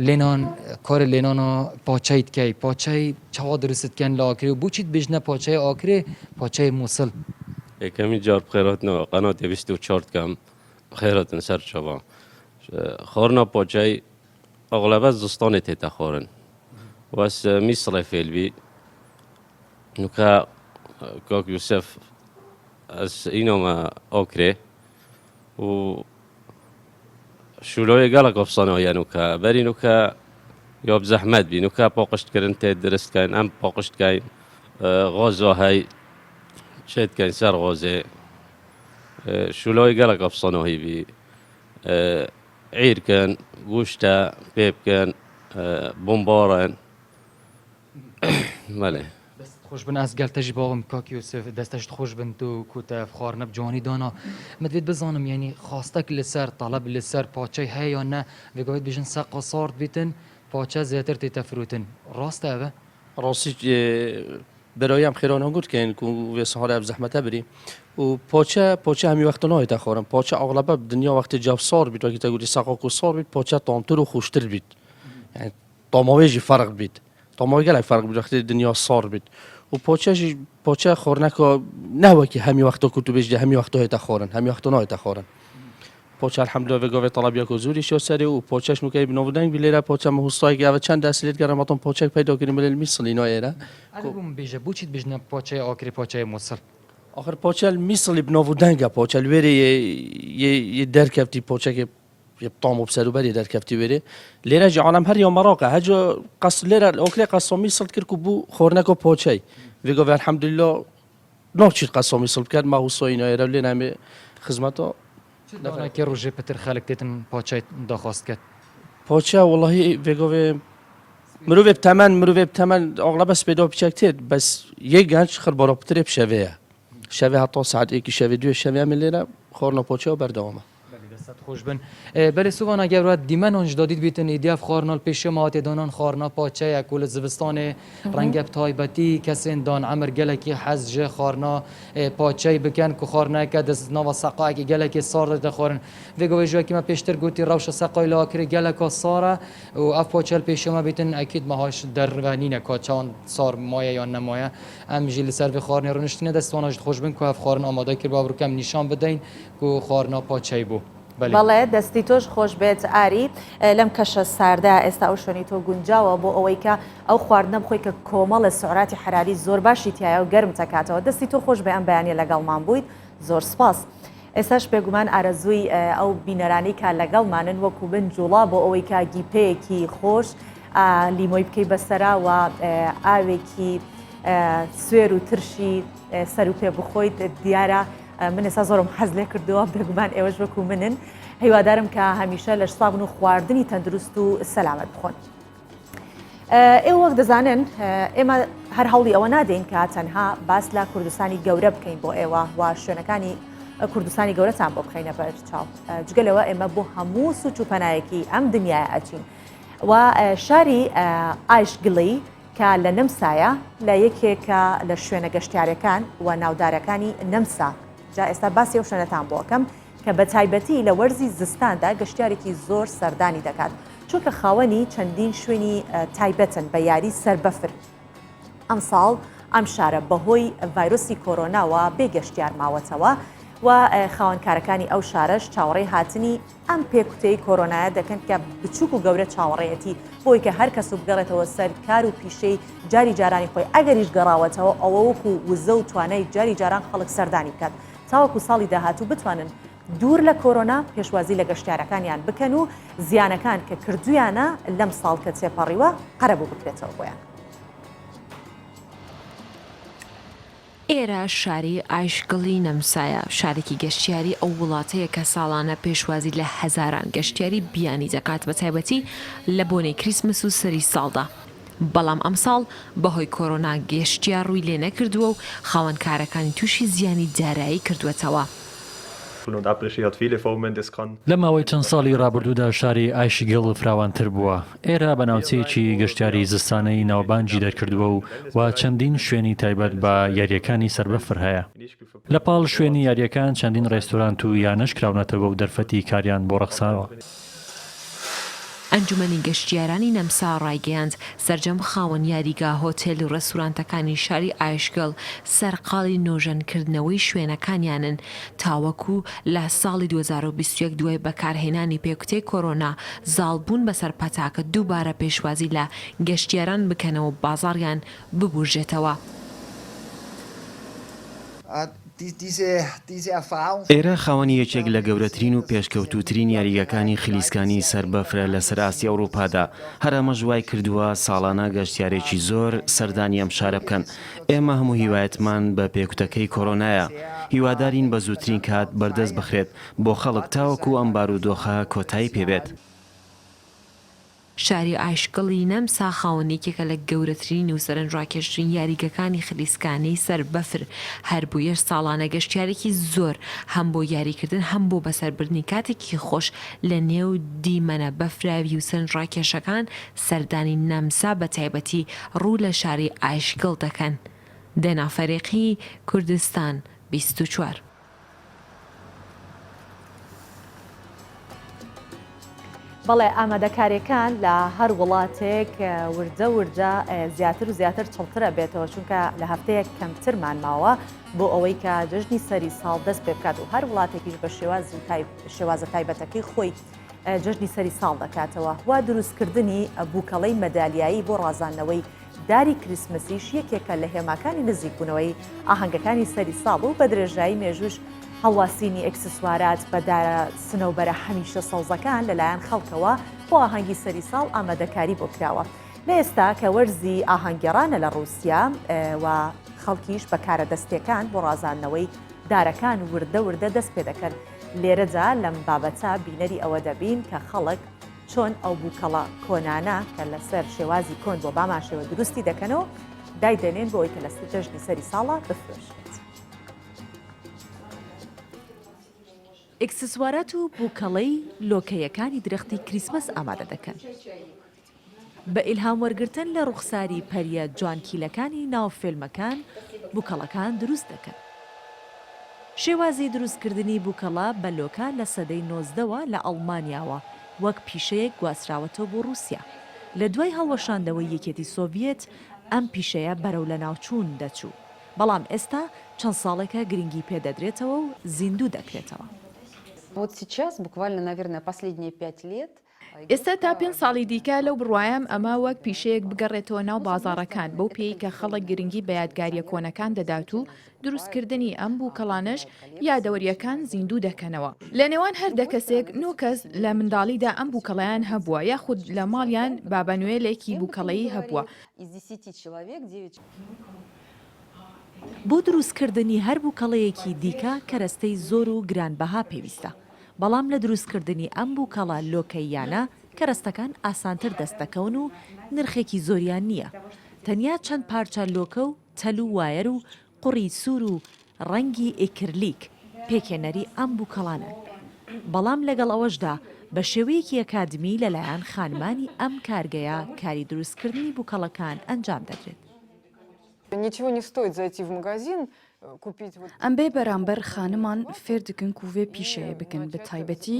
lênan karê lênana paçeyî dikey paçeyî çawa dirist dikin li Akrê û bû çî dibêjine paçeyê Akrê paçeyê Musil. کمی جار بخیرات نه قناتی 24 کم بخیراتن سر شبا خورنا پاچای اغلب زستان تیتا خورن واس میسل فیل بی نکا کاک یوسف از اینو ما آکره و شلوی گلک افسانه یا نکا بری نکا یا بزحمت بی نکا پاقشت کردن تی درست کن ام پاقشت کن غازه های شاید کن سر غازه شلوی گلک افسانه هی بی عیر کن گوشتا پیپ کن بمبارن ماله خوش بن از گلتجی باغم کاک یوسف دستش خوش بن تو کوتا خارنه بجوانی دانا مدوید بزانم یعنی خواستک لسر طلب لسر پاچه هی یا نه وگوید بیشن سقا سارد بیتن پاچه زیاتر تی فروتن راست اوه؟ راستی برایم خیرانه گفت که و سهار اب زحمته بری و پاچه همی وقت نه تخورم پاچه اغلب دنیا وقت جاب سار بید وقتی تقولی سقا کو سار بید پاچه تامتر و خوشتر بید یعنی تاماویجی فرق بید تاماوی گله فرق بید وقتی دنیا سار بید و پاچه خورنه که نه وکی همی وقتا کتو بیش همی وقتا هیت خورن همی وقتا نه خورن پاچه الحمدلله وگاوی طلبیا که زوری شو سری و پاچهش نوکی بنودنگ بیلیره پاچه مهستایی که اول چند دستیت کردم اتون پاچه پیدا کنیم ولی میسل اینا ایره البوم بیجه بوچید بیجنه پاچه آکری پاچه موصل آخر پاچه میسل بنودنگ پاچه وری یه درکفتی پاچه که یه طعم بسرو بری درکفتی وری لیره جا عالم هر یا مراقه هجا قص لیره آکری قصامی میسل کرد که بو خورنه که پاچه وگاوی الحمدلله نوچید قصامی میسل کرد مهستایی اینا ایره ولی نمی خدمتا دانا که روزه پتر خالق تیتن پاچه داخواست کرد پاچه والله وگاوی مروف تمن اغلب اس پیدا بچکتید بس یک گنج خر برا پتر بشویه شویه حتی ساعت یکی شویه دو شویه ملیره خورنا پاچه و بردامه دەست خۆش بن بەێ سووان ئەگەورات دیمەنۆنج دادید بیتن ئیدیاف خواردنال پێشە ماوەتێدانان خواردنا پاچەیە و لە زستانێ ڕەنگە تایبەتی کەسێن دان ئەمر گەلێکی حەز ژێ خواردنا پاچەی بکەن و خواردنەکە دەست ناوە سەقاکی گەلێکی ساڕ دەخۆرن vێگەوەی ژوەکیمە پێشتر گوتی ڕەوشە سەقای لاکرێ گەلەکە ساڕە و ئەف پاچەل پێشەمە بیتن ئەکیید مەهاش دەربانینە کاچان سار مایە یان نەمایە ئەم ژی لەسەر خواردنی ڕنشتنە دەستوانەش خۆش بن و ئەف خواردن ئامادە کرد با بڕکەم نیشان بدەین و خواردنا پاچەی بوو. بەڵێ دەستی تۆش خۆش بێت ئاری لەم کەشە ساردا ئێستا ئەو شوێنی تۆ گونجاوە بۆ ئەوەی کە ئەو خواردنە بخۆی کە کۆمەڵە سعراتی حراری زۆر باشی تایە و گەرم تەکاتەوە دەستی تۆ خۆش بێ ئەم بەیانە لەگەڵمان بوویت زۆر سپاس. ئێستاش پێگومان ئارەزووی ئەو بینەرانی کا لەگەڵمانن وەکو بن جوڵا بۆ ئەوەی کا گیپەیەکی خۆش لیمۆی بکەی بەسەرا و ئاوێکی سوێر و ترشی سەر و پێ بخۆیت دیارە من ئێستا زۆرم حەز لێ کردووە بێگومان ئێوەش وەکو منن هیوادارم کە هەمیشە لە شتابن و خواردنی تەندروست و سەلامەت بخۆن. ئێوە وەک دەزانن ئێمە هەر هەوڵی ئەوە نادەین کە تەنها باس لە کوردستانی گەورە بکەین بۆ ئێوە و شوێنەکانی کوردستانی گەورەتان بۆ بخەینە بەر چاو جگەلەوە ئێمە بۆ هەموو سوچ و پەنایەکی ئەم دنیای ئەچین و شاری ئایشگڵی کە لە نەمسایە لە یەکێکە لە شوێنە گەشتیارەکان و ناودارەکانی نەمسا جا ئێستا باسی ئەو شوێنەتان بۆکەم کە بە تایبەتی لە وەرزی زستاندا گەشتیارێکی زۆر سەردانی دەکات چونکە خاوەنی چەندین شوێنی تایبەتن بە یاری سەربەفر ئەم ساڵ ئەم شارە بەهۆی ڤایرۆسی کۆرۆناوە بێگەشتیار ماوەتەوە و خاوەنکارەکانی ئەو شارەش چاوەڕێی هاتنی ئەم پێکوتەی کۆرۆنایە دەکەن کە بچووک و گەورە چاوەڕێەتی بۆی کە هەر کەس و بگەڕێتەوە سەر کار و پیشەی جاری جارانی خۆی ئەگەریش گەڕاوەتەوە ئەوە وەکو وزە و توانای جاری جاران خەڵک سەردانی بکات تاوەکو ساڵی داهاتوو بتوانن دوور لە کۆرۆنا پێشوازی لە گەشتیارەکانیان بکەن و زیانەکان کە کردویانە لەم ساڵ کە تێپەڕیوە قەرەبوو بکرێتەوە بۆیان. ئێرە شاری ئایشگڵی نەمسایە شارێکی گەشتیاری ئەو وڵاتەیە کە ساڵانە پێشوازی لە هەزاران گەشتیاری بیانی دەکات بە تایبەتی لە بۆنەی کریسمس و سەری ساڵدا. بەڵام ئەم ساڵ بەهۆی کۆرۆنا گەشتیار ڕووی لێ نەکردووە و خاوەنکارەکانی تووشی زیانی دارایی کردوێتەوە. لە ماوەی چەند ساڵی ڕابردوودا شاری ئایشگڵ فراوانتر بووە. ئێرە بە ناوچەیەکی گەشتیاری زستانەی ناوبانجی دەرکردووە و چەندین شوێنی تایبەت بە یاریەکانی سەربەفر هەیە. لە پاڵ شوێنی یاریەکان چەندین ڕێستۆرانت و یانەش کراونەتەوە و دەرفەتی کاریان بۆ ڕەخساوە. ئەنجومەنی گەشتیارانی نەمسا ڕایگەیاند سەرجەم خاوەن یاریگا هۆتێل و ڕێستورانتەکانی شاری ئایشگڵ سەرقاڵی نۆژەنکردنەوەی شوێنەکانیانن تاوەکو لە ساڵی 2021 دوای بەکارهێنانی پێکوتەی کۆرۆنا زاڵبوون بەسەر پەتاکە دووبارە پێشوازی لە گەشتیاران بکەنەوە بازاڕیان ببورژێتەوە. ئێرە خاوەنی یەکێک لە گەورەترین و پێشکەوتوترین یاریگەکانی خلیسکانی سەربەفرە لە سەراستی ئەوروپادا هەرەمە ژوای کردووە ساڵانە گەشتیارێکی زۆر سەردانی ئەم شارە بکەن. ئێمە هەموو هیوایەتمان بە پێکوتەکەی کۆرۆنایە هیوادارین بە زووترین کات بەردەست بخرێت بۆ خەڵک تاوەکو ئەم بارودۆخە کۆتایی پێبێت. شاری ئایشگڵی نەمسا خاوەنێکێکە لە گەورەترین و سەرنجڕاکێشترین یاریگەکانی خلیسکانەی سەربەفر هەر بوویەش ساڵانە گەشتیارێکی زۆر هەم بۆ یاریکردن هەم بۆ بەسەربردنی کاتێکی خۆش لە نێو دیمەنە بەفراوی و سەرنجڕاکێشەکان سەردانی نەمسا بە تایبەتی ڕوو لە شاری ئایشگڵ دەکەن. دەنافەرێقی کوردستان 24. بەڵێ ئامادەکاریەکان لە هەر وڵاتێک وردە وردە زیاتر و زیاتر چڵترە بێتەوە چونکە لە هەفتەیەک کەمترمان ماوە بۆ ئەوەی کە جژنی سەری ساڵ دەست پێ بکات و هەر وڵاتێکیش بە شێوازە تایبەتەکەی خۆی جژنی سەری ساڵ دەکاتەوە وا دروستکردنی بووکەڵەی مەدالیایی بۆ ڕازاندنەوەی داری کریسمسیش یەکێکە لە هێماکانی نزیکبوونەوەی ئاهەنگەکانی سەری ساڵ و بە درێژایی مێژوش هەڵواسینی ئەکسسوارات بەدارە سنەوبەرە هەمیشە سەوزەکان لەلایەن خەڵکەوە بۆ ئاهەنگی سەری ساڵ ئامادەکاری بۆ کراوە. لە ئێستا کە وەرزی ئاهەنگێڕانە لە ڕووسیا و خەڵکیش بەکارە دەستیەکان بۆ ڕازاندنەوەی دارەکان وردە وردە دەست پێ دەکەن. لێرەدا لەم بابەتە بینەری ئەوە دەبین کە خەڵک چۆن ئەو بووکەڵە کۆنانە کە لەسەر شێوازی کۆن بۆ باماشەوە دروستی دەکەنەوە دایدەنێن بۆ ئەوی کە لە جژنی سەری ساڵە بفرۆشێت. ئکسسوارات و بووکەڵەی لۆکەیەکانی درەختی کریسمس ئامادە دەکەن. بە ئیلهام وەرگرتن لە ڕوخساری پەریە جوانکیلەکانی ناو فیلمەکان بووکەڵەکان دروست دەکەن. شێوازی دروستکردنی بووکەڵە بە لۆکە لە سەدەی 19ەوە لە ئەڵمانیاوە وەک پیشەیەک گواستراوەتەوە بۆ رووسیا. لە دوای هەڵوەشاندەوەی یەکێتی سۆڤیەت ئەم پیشەیە بەرەو لە ناوچوون دەچوو. بەڵام ئێستا چەند ساڵێکە گرنگی پێدەدرێتەوە و زیندوو دەکرێتەوە. Вот сейчас, буквально, наверное, последние 5 лет, ئێستا تا 5 ساڵی دیکە لەو بڕوایم ئەمە وەک پیشەیەک بگەڕێتەوە ناو بازاڕەکان بەو پێی کە خەڵک گرنگی بە یادگاریە کۆنەکان دەدات و دروستکردنی ئەم بووکەڵانش یادەوەریەکان زیندوو دەکەنەوە. لە نێوان هەردە کەسێک 9 کەس لە منداڵیدا ئەم بووکەڵیان هەبووە یاخود لە ماڵیان بابەنوێلێکی بووکەڵەیی هەبووە. بۆ دروستکردنی هەر بووکەڵەیەکی دیکە کەرەستەی زۆر و گرانبەها پێویستە. بەڵام لە دروستکردنی ئەم بووکەڵە لۆکەیانە کەرەستەکان ئاسانتر دەست دەکەون و نرخێکی زۆریان نییە. تەنیا چەند پارچە لۆکە و تەل و وایر و قوڕی سوور و ڕەنگی ئیکرلیک پێکێنەری ئەم بووکەڵانن. بەڵام لەگەڵ ئەوەشدا بە شێوەیەکی ئەکادمی لەلایەن خانمانی ئەم کارگەیە کاری دروستکردنی بووکەڵەکان ئەنجام دەدرێت. Ничего не стоит зайти в магазин, купить вот... ئەم بێ بەرامبەر خانمان فێر دکن کوێ پیشەیە بکەن بە تایبەتی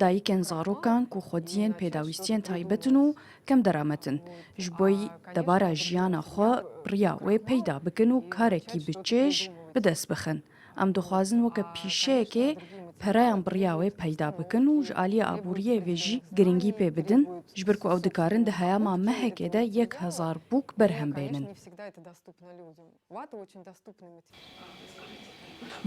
دایکەن زارۆکان و خۆدیەن پێداویستیان تایبەتن و کەم دەرامەتن ji بۆی دەبارە ژیانە خۆ بڕیاوێ پەیدا بکەن و کارێکی بچێژ بدەست بخن. ئەم دەخوازن وەکە پیشەیەکێ پەرایان بڕیاوێ پەیدا بکەن و ji aliyê abûriyê vêjî giringî pê bidin ji ber ku ew dikarin di heyama mehekê de 1000 bûk berhem bênin.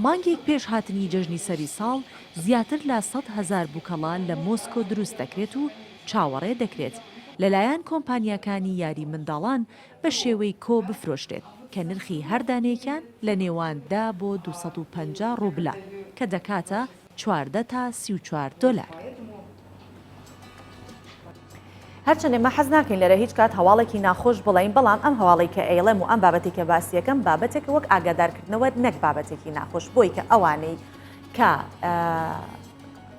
مانگێک پێش هاتنی جەژنی سەری ساڵ زیاتر لە 100,000 بووکەڵە لە مۆسکۆ دروست دەکرێت و چاوەڕێ دەکرێت لەلایەن کۆمپانیاکانی یاری منداڵان بە شێوەی کۆ بفرۆشتێت کە نرخی هەردانێکیان لە نێواندا بۆ 250 ڕوبلە کە دەکاتە 14 تا 34 دۆلار. هەرچەندێ مە حەز ناکەین لەرە هیچ کات هەواڵێکی ناخۆش بڵین بەڵام ئەم هەواڵی کە ئێڵێم و ئەم بابەتێک کە باسیەکەم بابەتێک وەک ئاگادارکردنەوە نەک بابەتێکی ناخۆش بۆی کە ئەوانەی کە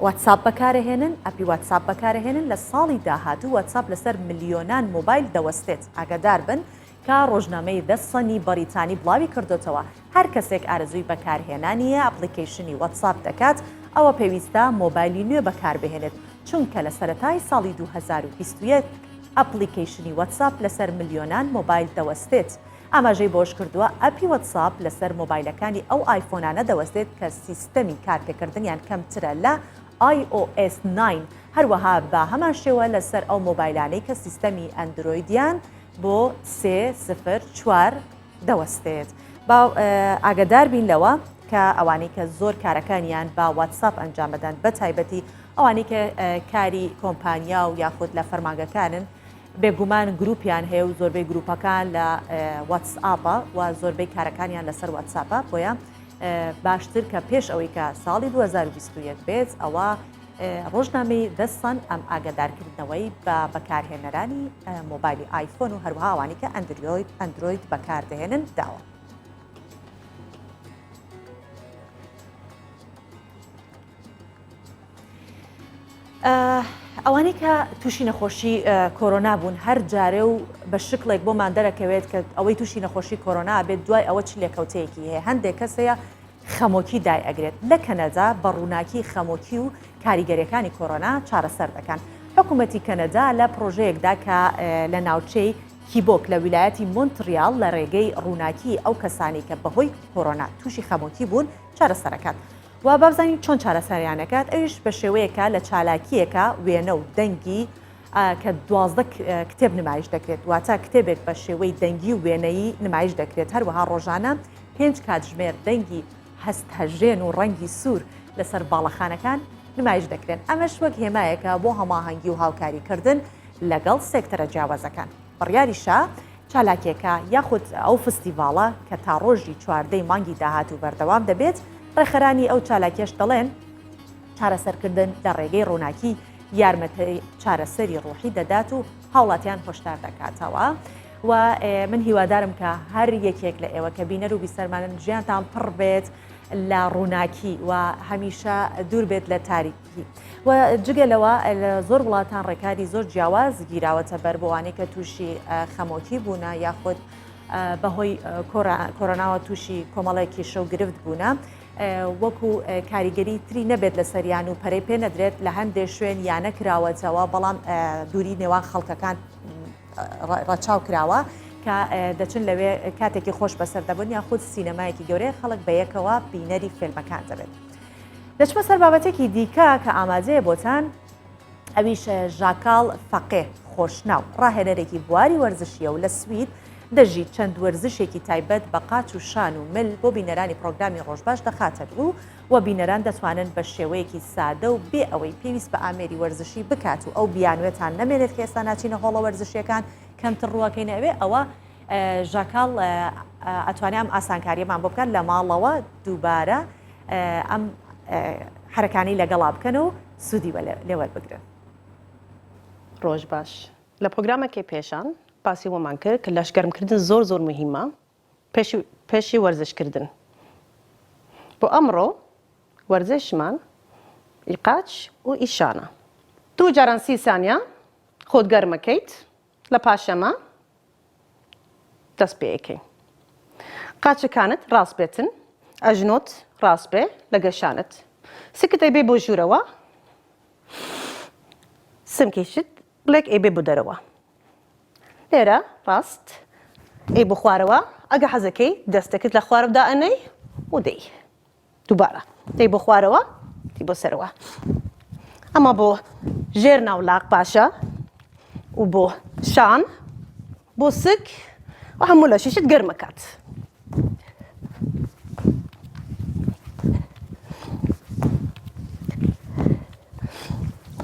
واتساپ بەکارهێنن ئەپی واتساپ بەکارهێنن لە ساڵی داهاتوو واتساپ لەسەر ملیۆنان مۆبایل دەوەستێت. ئاگادار بن کە ڕۆژنامەی دەسەنی بەریتانی بڵاوی کردوتەوە هەر کەسێک ئارەزووی بەکارهێنانیە ئەپلیکیشنی واتساپ دەکات ئەوە پێویستە مۆبایلی نوێ بەکاربهێنێت چونکە لە سەرەتای ساڵی 2021 ئەپلیکیشنی واتساپ لەسەر ملیۆنان مۆبایل دەوەستێت. ئاماژەی بۆش کردووە ئەپی واتساپ لەسەر مۆبایلەکانی ئەو ئایفۆنانە دەوەستێت کە سیستەمی کارپێکردنیان کەمترە لە iOS 9 هەروەها بە هەمان شێوە لەسەر ئەو مۆبایلانەی کە سیستەمی ئەندرویدیان بۆ 304 دەوەستێت. با ئاگدار بین لەوە کە ئەوانەی کە زۆر کارەکانیان با واتساپ ئەنجام بدەن بە تایبەتی ئەوانەی کە کاری کۆمپانیا و یاخود لە فەرمانگەکانن بێگومان گروپیان هەیە و زۆربەی گروپەکان لە واتسئاپە و زۆربەی کارەکانیان لەسەر واتساپە بۆیە باشتر کە پێش ئەوەی کە ساڵی 2021 بێت ئەوە ڕۆژنامەی دەستان ئەم ئاگادارکردنەوەی بە بەکارهێنەرانی مۆبایلی ئایفۆن و هەروەها ئەوانی کە ئەندروید بەکاردەهێنن داوە. ئەوانەی کە تووشی نەخۆشی کۆرۆنا بوون هەر جارێ و بە شکڵێک بۆمان دەرەکەوێت کە ئەوەی تووشی نەخۆشی کۆرۆنا بێت دوای ئەوە چ لێکەوتەیەکی هەیە هەندێک کەسەیە خەمۆکی دای ئەگرێت لە کەنەدا بە ڕووناکی خەمۆکی و کاریگەریەکانی کۆرۆنا چارەسەر دەکەن. حکوومەتی کەنەدا لە پرۆژەیەکدا کە لە ناوچەی کیبۆک لە ویلایەتی مۆنتریال لە ڕێگەی ڕووناکی ئەو کەسانی کە بەهۆی کۆرۆنا تووشی خەمۆکی بوون چارەسەرەکات. و بابزانین چۆن چارەسەریانەکات ئەویش بە شێوەیەکە لە چالاکیەکە وێنە و دەنگی کە 12 کتێب نمایش دەکرێت واتە کتێبێک بە شێوەی دەنگی و وێنەیی نمایش دەکرێت هەروەها ڕۆژانە 5 کاتژمێر دەنگی هەستهەژێن و ڕەنگی سوور لەسەر باڵەخانەکان نمایش دەکرێن. ئەمەش وەک هێمایەکە بۆ هەماهەنگی و هاوکاریکردن لەگەڵ سێکتەرە جیاوازەکان. بڕیاریشە چالاکیەکە یاخود ئەو فستیڤاڵە کە تا ڕۆژی 14 مانگی داهاتوو بەردەوام دەبێت ڕێخەرانی ئەو چالاکیش دەڵێن چارەسەرکردن لە ڕێگەی ڕووناکی یارمەتی چارەسەری ڕوحی دەدات و هاوڵاتیان هۆشدار دەکاتەوە. و من هیوادارم کە هەر یەکێک لە ئێوە کە بینەر و بیسەرمانن ژیانتان پڕ بێت لە ڕووناکی و هەمیشە دوور بێت لە تاریکی و جگەلەوە لە زۆر وڵاتان ڕێکاری زۆر جیاواز گیراوەتە بەر بۆوانەی کە تووشی خەمۆکی بوونە یاخود بەهۆی کۆرۆناوە تووشی کۆمەڵێکی شەو گرفت بوونە وەکو کاریگەری تری نەبێت لە سەریان و پەرەی پێ نەدرێت لە هەندێک شوێن یان نەکراوەتەوە بەڵام دووری نێوان خەڵکەکان ڕەچاو کراوە کە دەچن لەوێ کاتێکی خۆش بەسەر دەبن یاخود سینەمایەکی گەورەی خەڵک بەیەکەوە بینەری فیلمەکان دەبێت. دەچمە سەر بابەتێکی دیکە کە ئاماجەیە بۆتان ئەویش ژاکاڵ فەقێ خۆشناو ڕاهێنەرێکی بواری وەرزشیە و لە سوید دەژی چەند وەرزشێکی تایبەت بە قاچ و شان و مل بۆ بینەرانی پرۆگرامی ڕۆژباش دەخاتە و بینەران دەتوانن بە شێوەیەکی سادە و بێ ئەوەی پێویست بە ئامێری وەرزشی بکات و ئەو بیانوێتان نەمێنێت کە ئێستا ناچینە هۆڵە وەرزشیەکان کەمتر ڕووەکەی نەوێ ئەوە ژاکاڵ ئەتوانێ ئەم ئاسانکاریەمان بۆ بکەن لە ماڵەوە دووبارە ئەم حرەکانی لەگەڵا بکەن و سوودی لێوەربگرن. ڕۆژ باش لە پرۆگرامێکی پێشان باسی وەمان کرد کە لەشگەرمکردن زۆر زۆر مهمە پێشی وەرزشکردن. بۆ ئەمڕۆ وەرزشمان ئیقاچ و ئیشانە. 2 جاران 30 سانیا خۆت گەرمەکەیت لە پاشەمە دەست پێەکەی. قاچەکانت ڕاست بێتن، ئەژنۆت ڕاست بێ لە گەشانت. سکت ئەی بێ بۆ ژوورەوە، سمکیشت بڵێک ئەی بێ بۆ دەرەوە. لێرە ڕاست ئەی بۆ خوارەوە، ئەگە حەزەکەی دەستەکەت لە خوارەوەدا ئەنەی و دەی. دووبارە دەی بۆ خوارەوە، دی بۆ سەرەوە. ئەمە بۆ ژێر ناولاق باشە و بۆ شان، بۆ سک و هەموو لە شیشت گەرمەکات.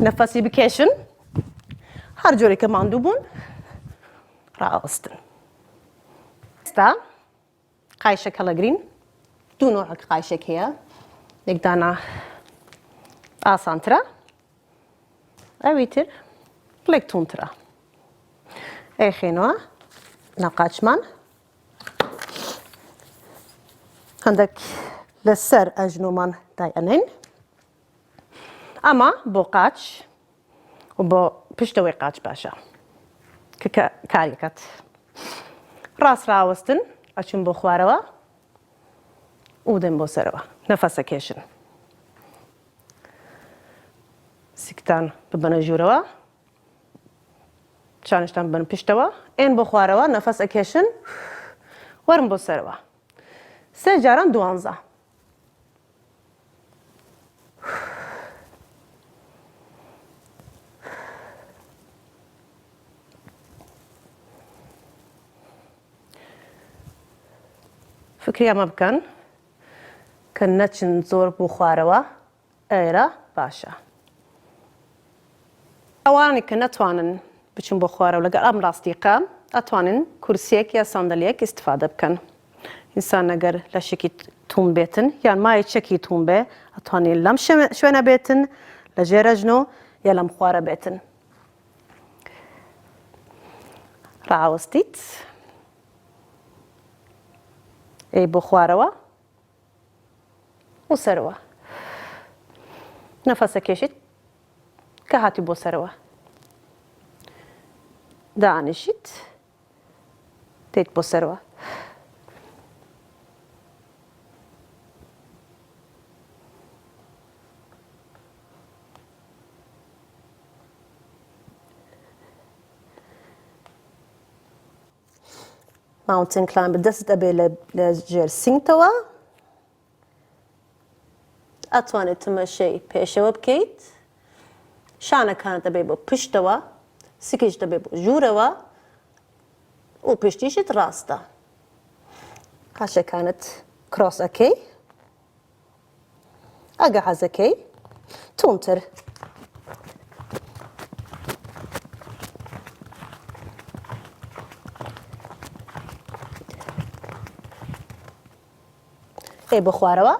نەفەسی بکێشن، هەر جۆرێکە ماندوو بوون ڕائەوەستن. ئێستا قایشەکە لەگرین، 2 نوعک قایشێک هەیە، یەکدانە ئاسانترە، ئەوی تر بڵێک توندترە. ئەیخێنەوە ناوقاچمان، هەندێک لەسەر ئەژنۆمان دایئەنین. ئەمە بۆ قاچ و بۆ پشتەوەی قاچ باشە کە کاریەکەت. ڕاست ڕاوەستن ئەچون بۆ خوارەوە و دەن بۆ سەرەوە. نەفەسەکێشن. سکتان ببەنە ژوورەوە، چانشتان بن پشتەوە، ئێن بۆ خوارەوە نەفەس ئەکێشن، وەرن بۆ سەرەوە. 3 جاران 12. فکری ئەمە بکەن کە نەچن زۆر بۆ خوارەوە، ئێرە باشە. ئەوانی کە نەتوانن بچن بۆ خوارەوە لەگەڵ ئەم ڕاستیقە ئەتوانن کورسێک یا ساندەلیەک ئیستفادە بکەن. ئینسان ئەگەر لە شێکی توم بێتن یان مای چەکی توم بێ ئەتوانین لەم شوێنە بێتن، لە ژێرە ژنۆ یا لەم خوارە بێتن. ڕاوەستیت ئەی بۆ خوارەوە و سەرەوە. نەفەسەکێشیت کە هاتی بۆ سەرەوە. دانیشیت دێیت بۆ سەرەوە. ماونتن کلایمب دەست دەبێت لە ژێر سینگتەوە. ئەتوانێت تمەشەی پێشەوە بکەیت، شانەکانت دەبێت بۆ پشتەوە، سکیش دەبێت بۆ ژوورەوە و پشتیشت ڕاستە. قاچەکانت کرۆس ئەکەی، ئەگە حەزەکەی توندتر. ئەی بۆ خوارەوە.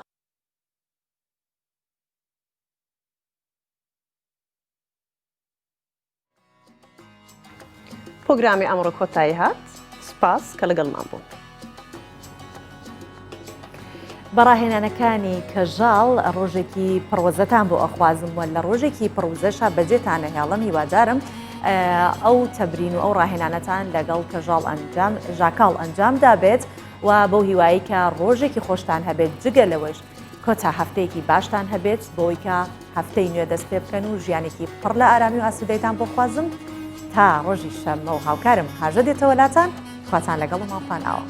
پرۆگرامی ئەمڕۆ کۆتایی هات. سپاس کە لەگەڵمان بوون. بەڕاهێنانەکانی کەژاڵ ڕۆژێکی پڕوەزەتان بۆ ئەخوازم وە لە ڕۆژێکی پڕوزەشە بەجێتان نەهێڵم هیوادارم ئەو تەبرین و ئەو ڕاهێنانەتان لەگەڵ کەژاڵ ژاکاڵ ئەنجامدا بێت و بەو هیوایی کە ڕۆژێکی خۆشتان هەبێت جگە لەوەش کۆتا هەفتەیەکی باشتان هەبێت بۆی کە هەفتەی نوێ دەست پێ بکەن و ژیانێکی پڕ لە ئارامی و ئاسوودەیتان بۆ خوازم تا ڕۆژی شەممە و هاوکارم هاژە دێتەوە لاتان خواتان لەگەڵ ماپاناوە.